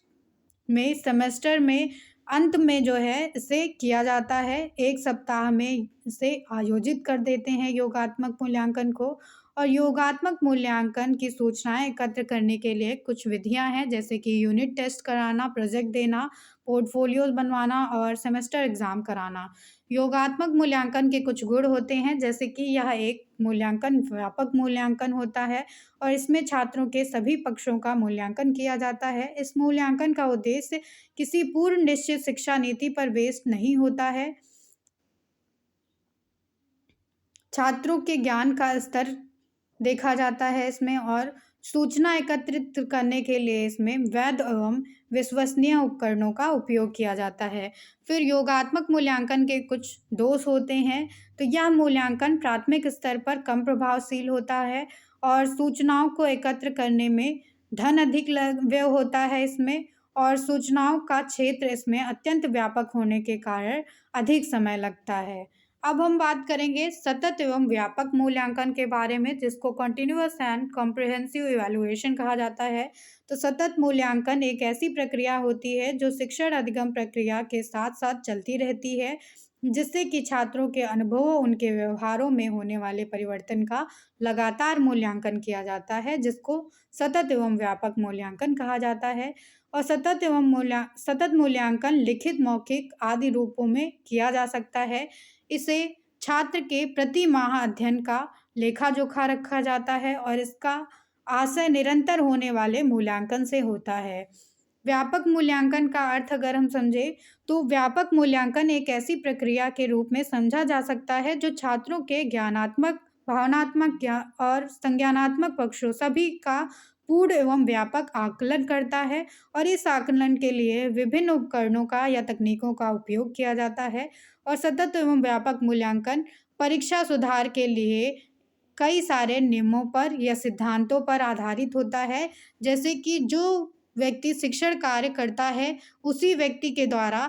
में सेमेस्टर में अंत में जो है इसे किया जाता है। एक सप्ताह में इसे आयोजित कर देते हैं योगात्मक मूल्यांकन को। और योगात्मक मूल्यांकन की सूचनाएं एकत्र करने के लिए कुछ विधियां हैं, जैसे कि यूनिट टेस्ट कराना, प्रोजेक्ट देना, पोर्टफोलियोज बनवाना और सेमेस्टर एग्ज़ाम कराना। योगात्मक मूल्यांकन के कुछ गुण होते हैं, जैसे कि यह एक मूल्यांकन व्यापक मूल्यांकन होता है और इसमें छात्रों के सभी पक्षों का मूल्यांकन किया जाता है। इस मूल्यांकन का उद्देश्य किसी पूर्व निश्चित शिक्षा नीति पर बेस्ड नहीं होता है। छात्रों के ज्ञान का स्तर देखा जाता है इसमें और सूचना एकत्रित करने के लिए इसमें वैध एवं विश्वसनीय उपकरणों का उपयोग किया जाता है। फिर योगात्मक मूल्यांकन के कुछ दोष होते हैं। तो यह मूल्यांकन प्राथमिक स्तर पर कम प्रभावशील होता है और सूचनाओं को एकत्र करने में धन अधिक व्यय होता है इसमें, और सूचनाओं का क्षेत्र इसमें अत्यंत व्यापक होने के कारण अधिक समय लगता है। अब हम बात करेंगे सतत एवं व्यापक मूल्यांकन के बारे में, जिसको कंटिन्यूअस एंड कॉम्प्रिहेंसिव इवैल्यूएशन कहा जाता है। तो सतत मूल्यांकन एक ऐसी प्रक्रिया होती है जो शिक्षण अधिगम प्रक्रिया के साथ साथ चलती रहती है, जिससे कि छात्रों के अनुभवों, उनके व्यवहारों में होने वाले परिवर्तन का लगातार मूल्यांकन किया जाता है, जिसको सतत एवं व्यापक मूल्यांकन कहा जाता है। और सतत मूल्यांकन लिखित, मौखिक आदि रूपों में किया जा सकता है। इसे छात्र के प्रति माह अध्ययन का लेखा जोखा रखा जाता है और इसका आशय निरंतर होने वाले मूल्यांकन से होता है। व्यापक मूल्यांकन का अर्थ अगर हम समझें तो व्यापक मूल्यांकन एक ऐसी प्रक्रिया के रूप में समझा जा सकता है जो छात्रों के ज्ञानात्मक, भावनात्मक और संज्ञानात्मक पक्षों सभी का पूर्ण एवं व्यापक आकलन करता है और इस आकलन के लिए विभिन्न उपकरणों का या तकनीकों का उपयोग किया जाता है। और सतत एवं व्यापक मूल्यांकन परीक्षा सुधार के लिए कई सारे नियमों पर या सिद्धांतों पर आधारित होता है, जैसे कि जो व्यक्ति शिक्षण कार्य करता है उसी व्यक्ति के द्वारा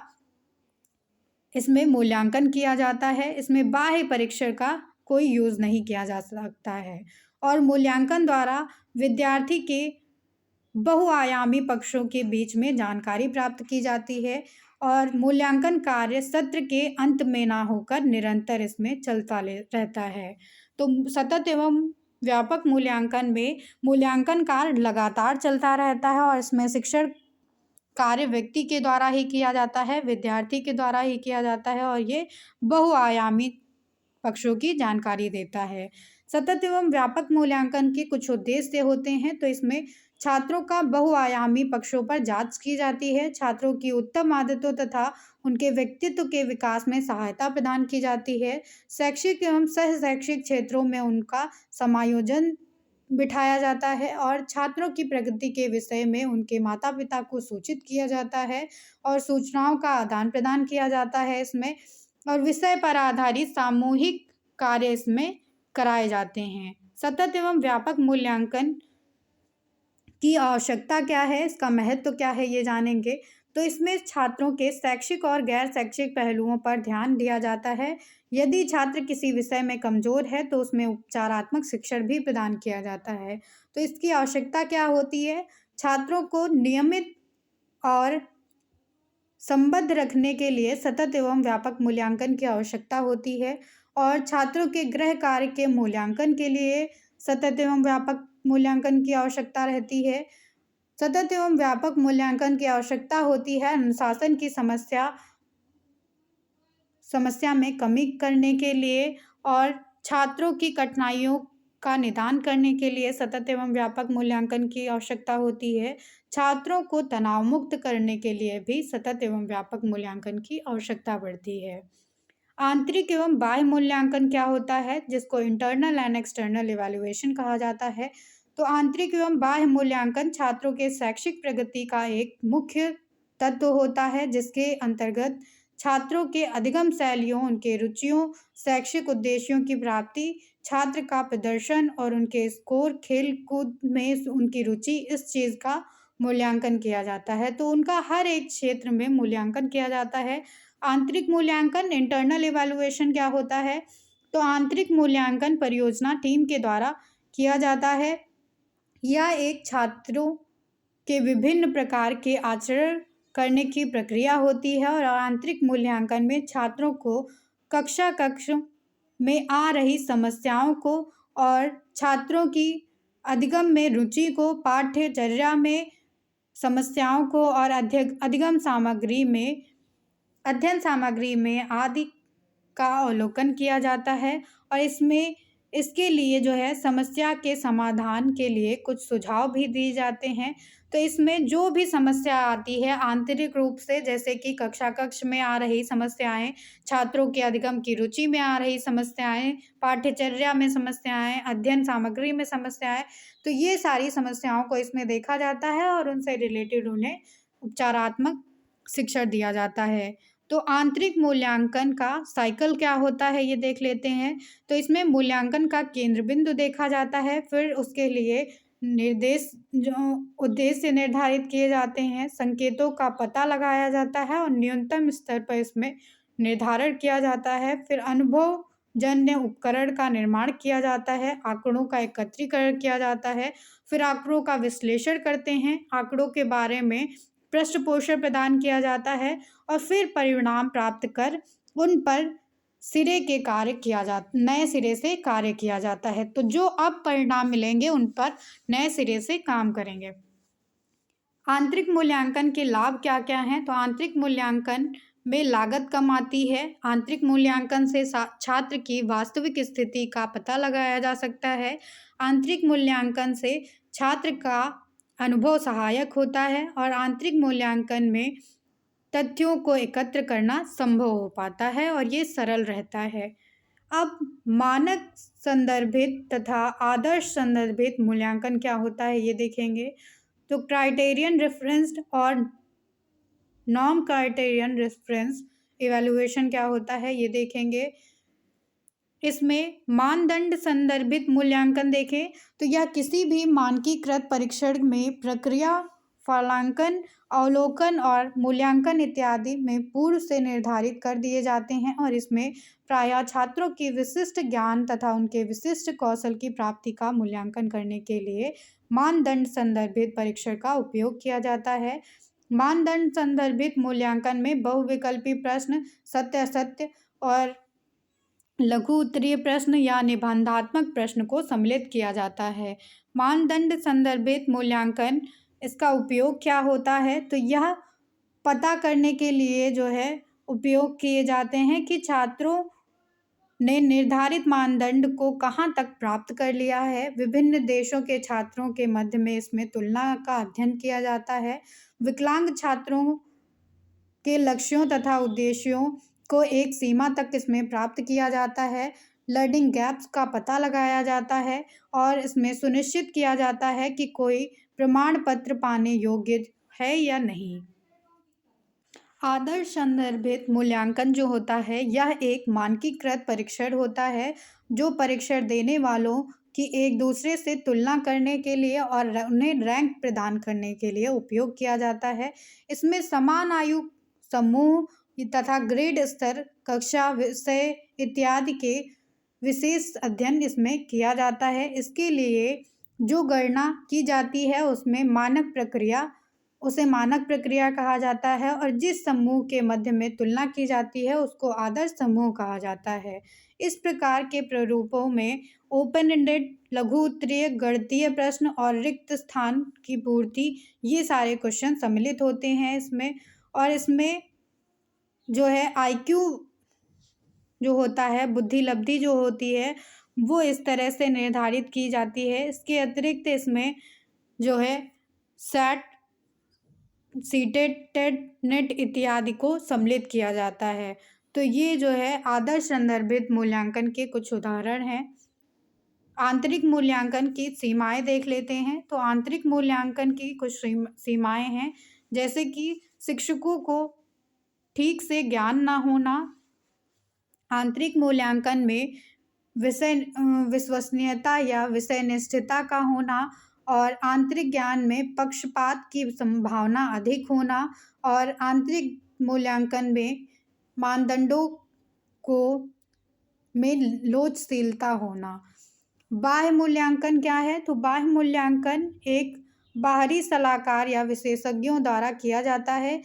इसमें मूल्यांकन किया जाता है। इसमें बाह्य परीक्षण का कोई यूज़ नहीं किया जा सकता है और मूल्यांकन द्वारा विद्यार्थी के बहुआयामी पक्षों के बीच में जानकारी प्राप्त की जाती है और मूल्यांकन कार्य सत्र के अंत में ना होकर निरंतर इसमें चलता रहता है। तो सतत एवं व्यापक मूल्यांकन में मूल्यांकन कार्य लगातार चलता रहता है और इसमें शिक्षण कार्य व्यक्ति के द्वारा ही किया जाता है, विद्यार्थी के द्वारा ही किया जाता है और ये बहुआयामी पक्षों की जानकारी देता है। सतत एवं व्यापक मूल्यांकन के कुछ उद्देश्य होते हैं। तो इसमें छात्रों का बहुआयामी पक्षों पर जांच की जाती है। छात्रों की उत्तम आदतों तथा उनके व्यक्तित्व के विकास में सहायता प्रदान की जाती है। शैक्षिक एवं सह शैक्षिक क्षेत्रों में उनका समायोजन बिठाया जाता है और छात्रों की प्रगति के विषय में उनके माता-पिता को सूचित किया जाता है और सूचनाओं का आदान-प्रदान किया जाता है इसमें, और विषय पर आधारित सामूहिक कार्य इसमें कराए जाते हैं। सतत एवं व्यापक मूल्यांकन की आवश्यकता क्या है, इसका महत्व क्या है, ये जानेंगे। तो इसमें छात्रों के शैक्षिक और गैर शैक्षिक पहलुओं पर ध्यान दिया जाता है। यदि छात्र किसी विषय में कमज़ोर है तो उसमें उपचारात्मक शिक्षण भी प्रदान किया जाता है। तो इसकी आवश्यकता क्या होती है? छात्रों को नियमित और संबद्ध रखने के लिए सतत एवं व्यापक मूल्यांकन की आवश्यकता होती है और छात्रों के गृह कार्य के मूल्यांकन के लिए सतत एवं व्यापक मूल्यांकन की आवश्यकता रहती है। सतत एवं व्यापक मूल्यांकन की आवश्यकता होती है अनुशासन की समस्या में कमी करने के लिए और छात्रों की कठिनाइयों का निदान करने के लिए सतत एवं व्यापक मूल्यांकन की आवश्यकता होती है। छात्रों को तनाव मुक्त करने के लिए भी सतत एवं व्यापक मूल्यांकन की आवश्यकता पड़ती है। आंतरिक एवं बाह्य मूल्यांकन क्या होता है, जिसको इंटरनल एंड एक्सटर्नल इवैल्यूएशन कहा जाता है। तो आंतरिक एवं बाह्य मूल्यांकन छात्रों के शैक्षिक प्रगति का एक मुख्य तत्व होता है, जिसके अंतर्गत छात्रों के अधिगम शैलियों, उनके रुचियों, शैक्षिक उद्देश्यों की प्राप्ति, छात्र का प्रदर्शन और उनके स्कोर, खेल-कूद में उनकी रुचि, इस चीज़ का मूल्यांकन किया जाता है। तो उनका हर एक क्षेत्र में मूल्यांकन किया जाता है। आंतरिक मूल्यांकन इंटरनल इवैल्यूएशन क्या होता है? तो आंतरिक मूल्यांकन परियोजना टीम के द्वारा किया जाता है। यह एक छात्रों के विभिन्न प्रकार के आचरण करने की प्रक्रिया होती है और आंतरिक मूल्यांकन में छात्रों को कक्ष में आ रही समस्याओं को और छात्रों की अधिगम में रुचि को, पाठ्यचर्या में समस्याओं को और अधिगम सामग्री में, अध्ययन सामग्री में आदि का अवलोकन किया जाता है और इसके लिए जो है समस्या के समाधान के लिए कुछ सुझाव भी दिए जाते हैं। तो इसमें जो भी समस्या आती है आंतरिक रूप से, जैसे कि कक्ष में आ रही समस्याएं, छात्रों के अधिगम की रुचि में आ रही समस्याएं, पाठ्यचर्या में समस्याएं, अध्ययन सामग्री में समस्याएं, तो ये सारी समस्याओं को इसमें देखा जाता है और उनसे रिलेटेड उन्हें उपचारात्मक शिक्षण दिया जाता है। तो आंतरिक मूल्यांकन का साइकिल क्या होता है, ये देख लेते हैं। तो इसमें मूल्यांकन का केंद्र बिंदु देखा जाता है, फिर उसके लिए निर्देश जो उद्देश्य निर्धारित किए जाते हैं, संकेतों का पता लगाया जाता है और न्यूनतम स्तर पर इसमें निर्धारण किया जाता है। फिर अनुभवजन्य उपकरण का निर्माण किया जाता है, आंकड़ों का एकत्रीकरण किया जाता है, फिर आंकड़ों का विश्लेषण करते हैं, आंकड़ों के बारे में पृष्ठपोषण प्रदान किया जाता है और फिर परिणाम प्राप्त कर उन पर नए सिरे से कार्य किया जाता है। तो जो अब परिणाम मिलेंगे उन पर नए सिरे से काम करेंगे। आंतरिक मूल्यांकन के लाभ क्या-क्या हैं? तो आंतरिक मूल्यांकन में लागत कम आती है। आंतरिक मूल्यांकन से छात्र की वास्तविक स्थिति का पता लगाया जा सकता है। आंतरिक मूल्यांकन से छात्र का अनुभव सहायक होता है और आंतरिक मूल्यांकन में तथ्यों को एकत्र करना संभव हो पाता है और ये सरल रहता है। अब मानक संदर्भित तथा आदर्श संदर्भित मूल्यांकन क्या होता है, ये देखेंगे। तो क्राइटेरियन रेफरेंस्ड और नॉन क्राइटेरियन रेफरेंस इवैल्यूएशन क्या होता है, ये देखेंगे। इसमें मानदंड संदर्भित मूल्यांकन देखें तो यह किसी भी मानकीकृत परीक्षण में प्रक्रिया, फलांकन, अवलोकन और मूल्यांकन इत्यादि में पूर्व से निर्धारित कर दिए जाते हैं और इसमें प्रायः छात्रों की विशिष्ट ज्ञान तथा उनके विशिष्ट कौशल की प्राप्ति का मूल्यांकन करने के लिए मानदंड संदर्भित परीक्षण का उपयोग किया जाता है। मानदंड संदर्भित मूल्यांकन में बहुविकल्पी प्रश्न, सत्य-असत्य और लघु उत्तरीय प्रश्न या निबंधात्मक प्रश्न को सम्मिलित किया जाता है। मानदंड संदर्भित मूल्यांकन, इसका उपयोग क्या होता है? तो यह पता करने के लिए जो है उपयोग किए जाते हैं कि छात्रों ने निर्धारित मानदंड को कहाँ तक प्राप्त कर लिया है। विभिन्न देशों के छात्रों के मध्य में इसमें तुलना का अध्ययन किया जाता है। विकलांग छात्रों के लक्ष्यों तथा उद्देश्यों को एक सीमा तक इसमें प्राप्त किया जाता है। लर्निंग गैप्स का पता लगाया जाता है और इसमें सुनिश्चित किया जाता है कि कोई प्रमाण पत्र पाने योग्य है या नहीं। आदर्श संदर्भित मूल्यांकन जो होता है यह एक मानकीकृत परीक्षण होता है जो परीक्षण देने वालों की एक दूसरे से तुलना करने के लिए और उन्हें रैंक प्रदान करने के लिए उपयोग किया जाता है। इसमें समान आयु समूह तथा ग्रेड स्तर, कक्षा, विषय इत्यादि के विशेष अध्ययन इसमें किया जाता है। इसके लिए जो गणना की जाती है उसे मानक प्रक्रिया कहा जाता है और जिस समूह के मध्य में तुलना की जाती है उसको आदर्श समूह कहा जाता है। इस प्रकार के प्रारूपों में ओपन एंडेड, लघु उत्तरीय, गणितीय प्रश्न और रिक्त स्थान की पूर्ति, ये सारे क्वेश्चन सम्मिलित होते हैं इसमें। और इसमें जो है IQ जो होता है, बुद्धि लब्धि जो होती है, वो इस तरह से निर्धारित की जाती है। इसके अतिरिक्त इसमें जो है सेट, सीटेट, टेट, नेट इत्यादि को सम्मिलित किया जाता है। तो ये जो है आदर्श संदर्भित मूल्यांकन के कुछ उदाहरण हैं। आंतरिक मूल्यांकन की सीमाएं देख लेते हैं। तो आंतरिक मूल्यांकन की कुछ सीमाएं हैं, जैसे कि शिक्षकों को ठीक से ज्ञान ना होना, आंतरिक मूल्यांकन में विश्वसनीयता या विषयनिष्ठता का होना और आंतरिक ज्ञान में पक्षपात की संभावना अधिक होना और आंतरिक मूल्यांकन में मानदंडों को में लोचशीलता होना। बाह्य मूल्यांकन क्या है? तो बाह्य मूल्यांकन एक बाहरी सलाहकार या विशेषज्ञों द्वारा किया जाता है।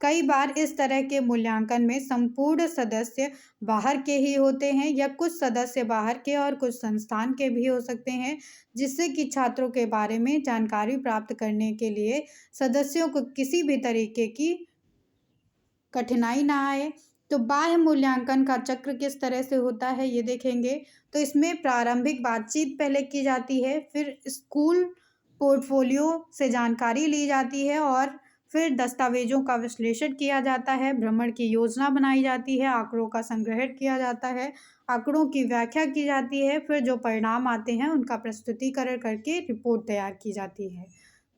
कई बार इस तरह के मूल्यांकन में संपूर्ण सदस्य बाहर के ही होते हैं या कुछ सदस्य बाहर के और कुछ संस्थान के भी हो सकते हैं, जिससे कि छात्रों के बारे में जानकारी प्राप्त करने के लिए सदस्यों को किसी भी तरीके की कठिनाई ना आए। तो बाह्य मूल्यांकन का चक्र किस तरह से होता है ये देखेंगे। तो इसमें प्रारंभिक बातचीत पहले की जाती है, फिर स्कूल पोर्टफोलियो से जानकारी ली जाती है और फिर दस्तावेजों का विश्लेषण किया जाता है, भ्रमण की योजना बनाई जाती है, आंकड़ों का संग्रह किया जाता है, आंकड़ों की व्याख्या की जाती है, फिर जो परिणाम आते हैं उनका प्रस्तुतिकरण करके रिपोर्ट तैयार की जाती है।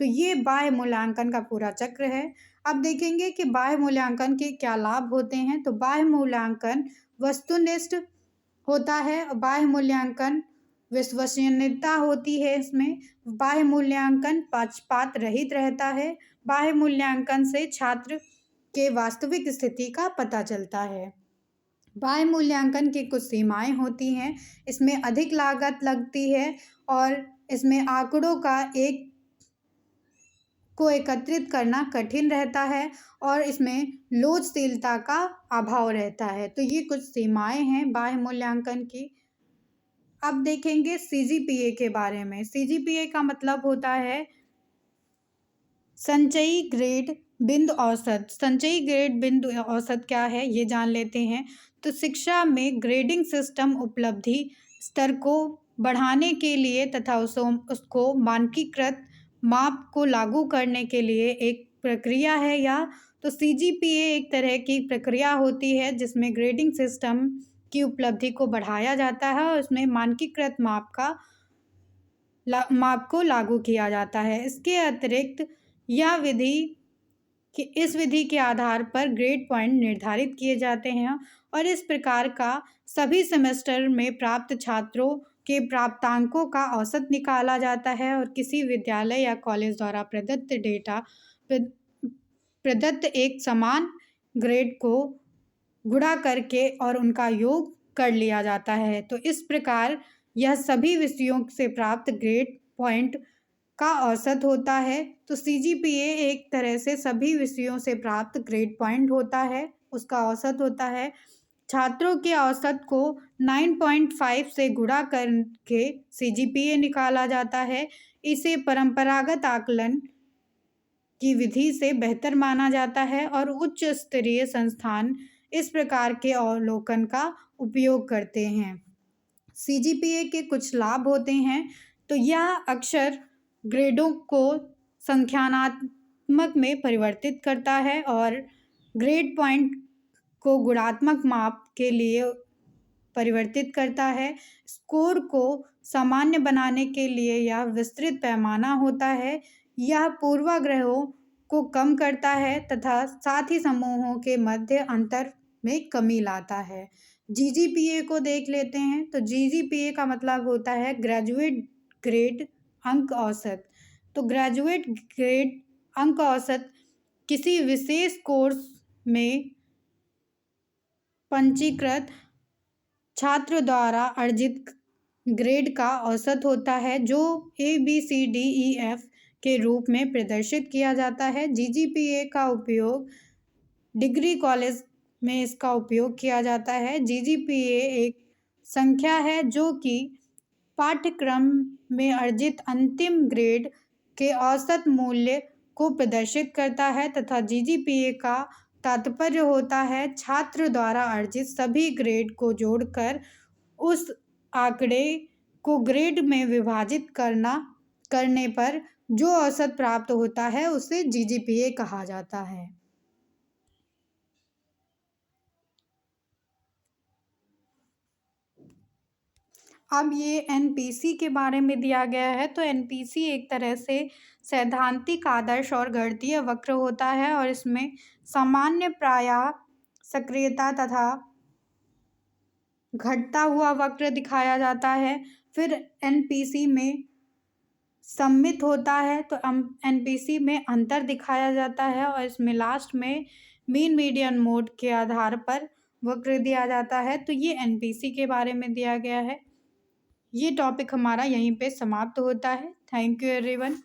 तो ये बाह्य मूल्यांकन का पूरा चक्र है। अब देखेंगे कि बाह्य मूल्यांकन के क्या लाभ होते हैं। तो बाह्य मूल्यांकन वस्तुनिष्ठ होता है, बाह्य मूल्यांकन विश्वसनीयता होती है, इसमें बाह्य मूल्यांकन पक्षपात रहित रहता है, बाह्य मूल्यांकन से छात्र के वास्तविक स्थिति का पता चलता है। बाह्य मूल्यांकन की कुछ सीमाएं होती हैं, इसमें अधिक लागत लगती है और इसमें आंकड़ों को एकत्रित करना कठिन रहता है और इसमें लोचशीलता का अभाव रहता है। तो ये कुछ सीमाएं हैं बाह्य मूल्यांकन की। अब देखेंगे CGPA के बारे में। CGPA का मतलब होता है संचयी ग्रेड बिंदु औसत। संचयी ग्रेड बिंदु औसत क्या है ये जान लेते हैं। तो शिक्षा में ग्रेडिंग सिस्टम उपलब्धि स्तर को बढ़ाने के लिए तथा उसको मानकीकृत माप को लागू करने के लिए एक प्रक्रिया है तो CGPA एक तरह की प्रक्रिया होती है जिसमें ग्रेडिंग सिस्टम की उपलब्धि को बढ़ाया जाता है और उसमें मानकीकृत माप को लागू किया जाता है। इसके अतिरिक्त इस विधि के आधार पर ग्रेड पॉइंट निर्धारित किए जाते हैं और इस प्रकार का सभी सेमेस्टर में प्राप्त छात्रों के प्राप्तांकों का औसत निकाला जाता है और किसी विद्यालय या कॉलेज द्वारा प्रदत्त एक समान ग्रेड को गुणा करके और उनका योग कर लिया जाता है। तो इस प्रकार यह सभी विषयों से प्राप्त ग्रेड पॉइंट का औसत होता है। तो CGPA एक तरह से सभी विषयों से प्राप्त ग्रेड पॉइंट होता है, उसका औसत होता है। छात्रों के औसत को 9.5 से गुणा करके CGPA निकाला जाता है। इसे परंपरागत आकलन की विधि से बेहतर माना जाता है और उच्च स्तरीय संस्थान इस प्रकार के अवलोकन का उपयोग करते हैं। CGPA के कुछ लाभ होते हैं। तो यह अक्सर ग्रेडों को संख्यात्मक में परिवर्तित करता है और ग्रेड पॉइंट को गुणात्मक माप के लिए परिवर्तित करता है। स्कोर को सामान्य बनाने के लिए यह विस्तृत पैमाना होता है। यह पूर्वाग्रहों को कम करता है तथा साथ ही समूहों के मध्य अंतर में कमी लाता है। GGPA को देख लेते हैं। तो GGPA का मतलब होता है ग्रेजुएट ग्रेड अंक औसत। तो ग्रेजुएट ग्रेड अंक औसत किसी विशेष कोर्स में पंजीकृत छात्र द्वारा अर्जित ग्रेड का औसत होता है, जो ABCDEF के रूप में प्रदर्शित किया जाता है। GGPA का उपयोग डिग्री कॉलेज में इसका उपयोग किया जाता है। GGPA एक संख्या है जो कि पाठ्यक्रम में अर्जित अंतिम ग्रेड के औसत मूल्य को प्रदर्शित करता है तथा GGPA का तात्पर्य होता है छात्र द्वारा अर्जित सभी ग्रेड को जोड़कर उस आंकड़े को ग्रेड में विभाजित करने पर जो औसत प्राप्त होता है उसे GGPA कहा जाता है। अब ये NPC के बारे में दिया गया है। तो NPC एक तरह से सैद्धांतिक आदर्श और गणितीय वक्र होता है और इसमें सामान्य प्रायः सक्रियता तथा घटता हुआ वक्र दिखाया जाता है। फिर NPC में सममित होता है। तो NPC में अंतर दिखाया जाता है और इसमें लास्ट में मीन मीडियन मोड के आधार पर वक्र दिया जाता है। तो ये NPC के बारे में दिया गया है। ये टॉपिक हमारा यहीं पे समाप्त होता है। Thank you everyone.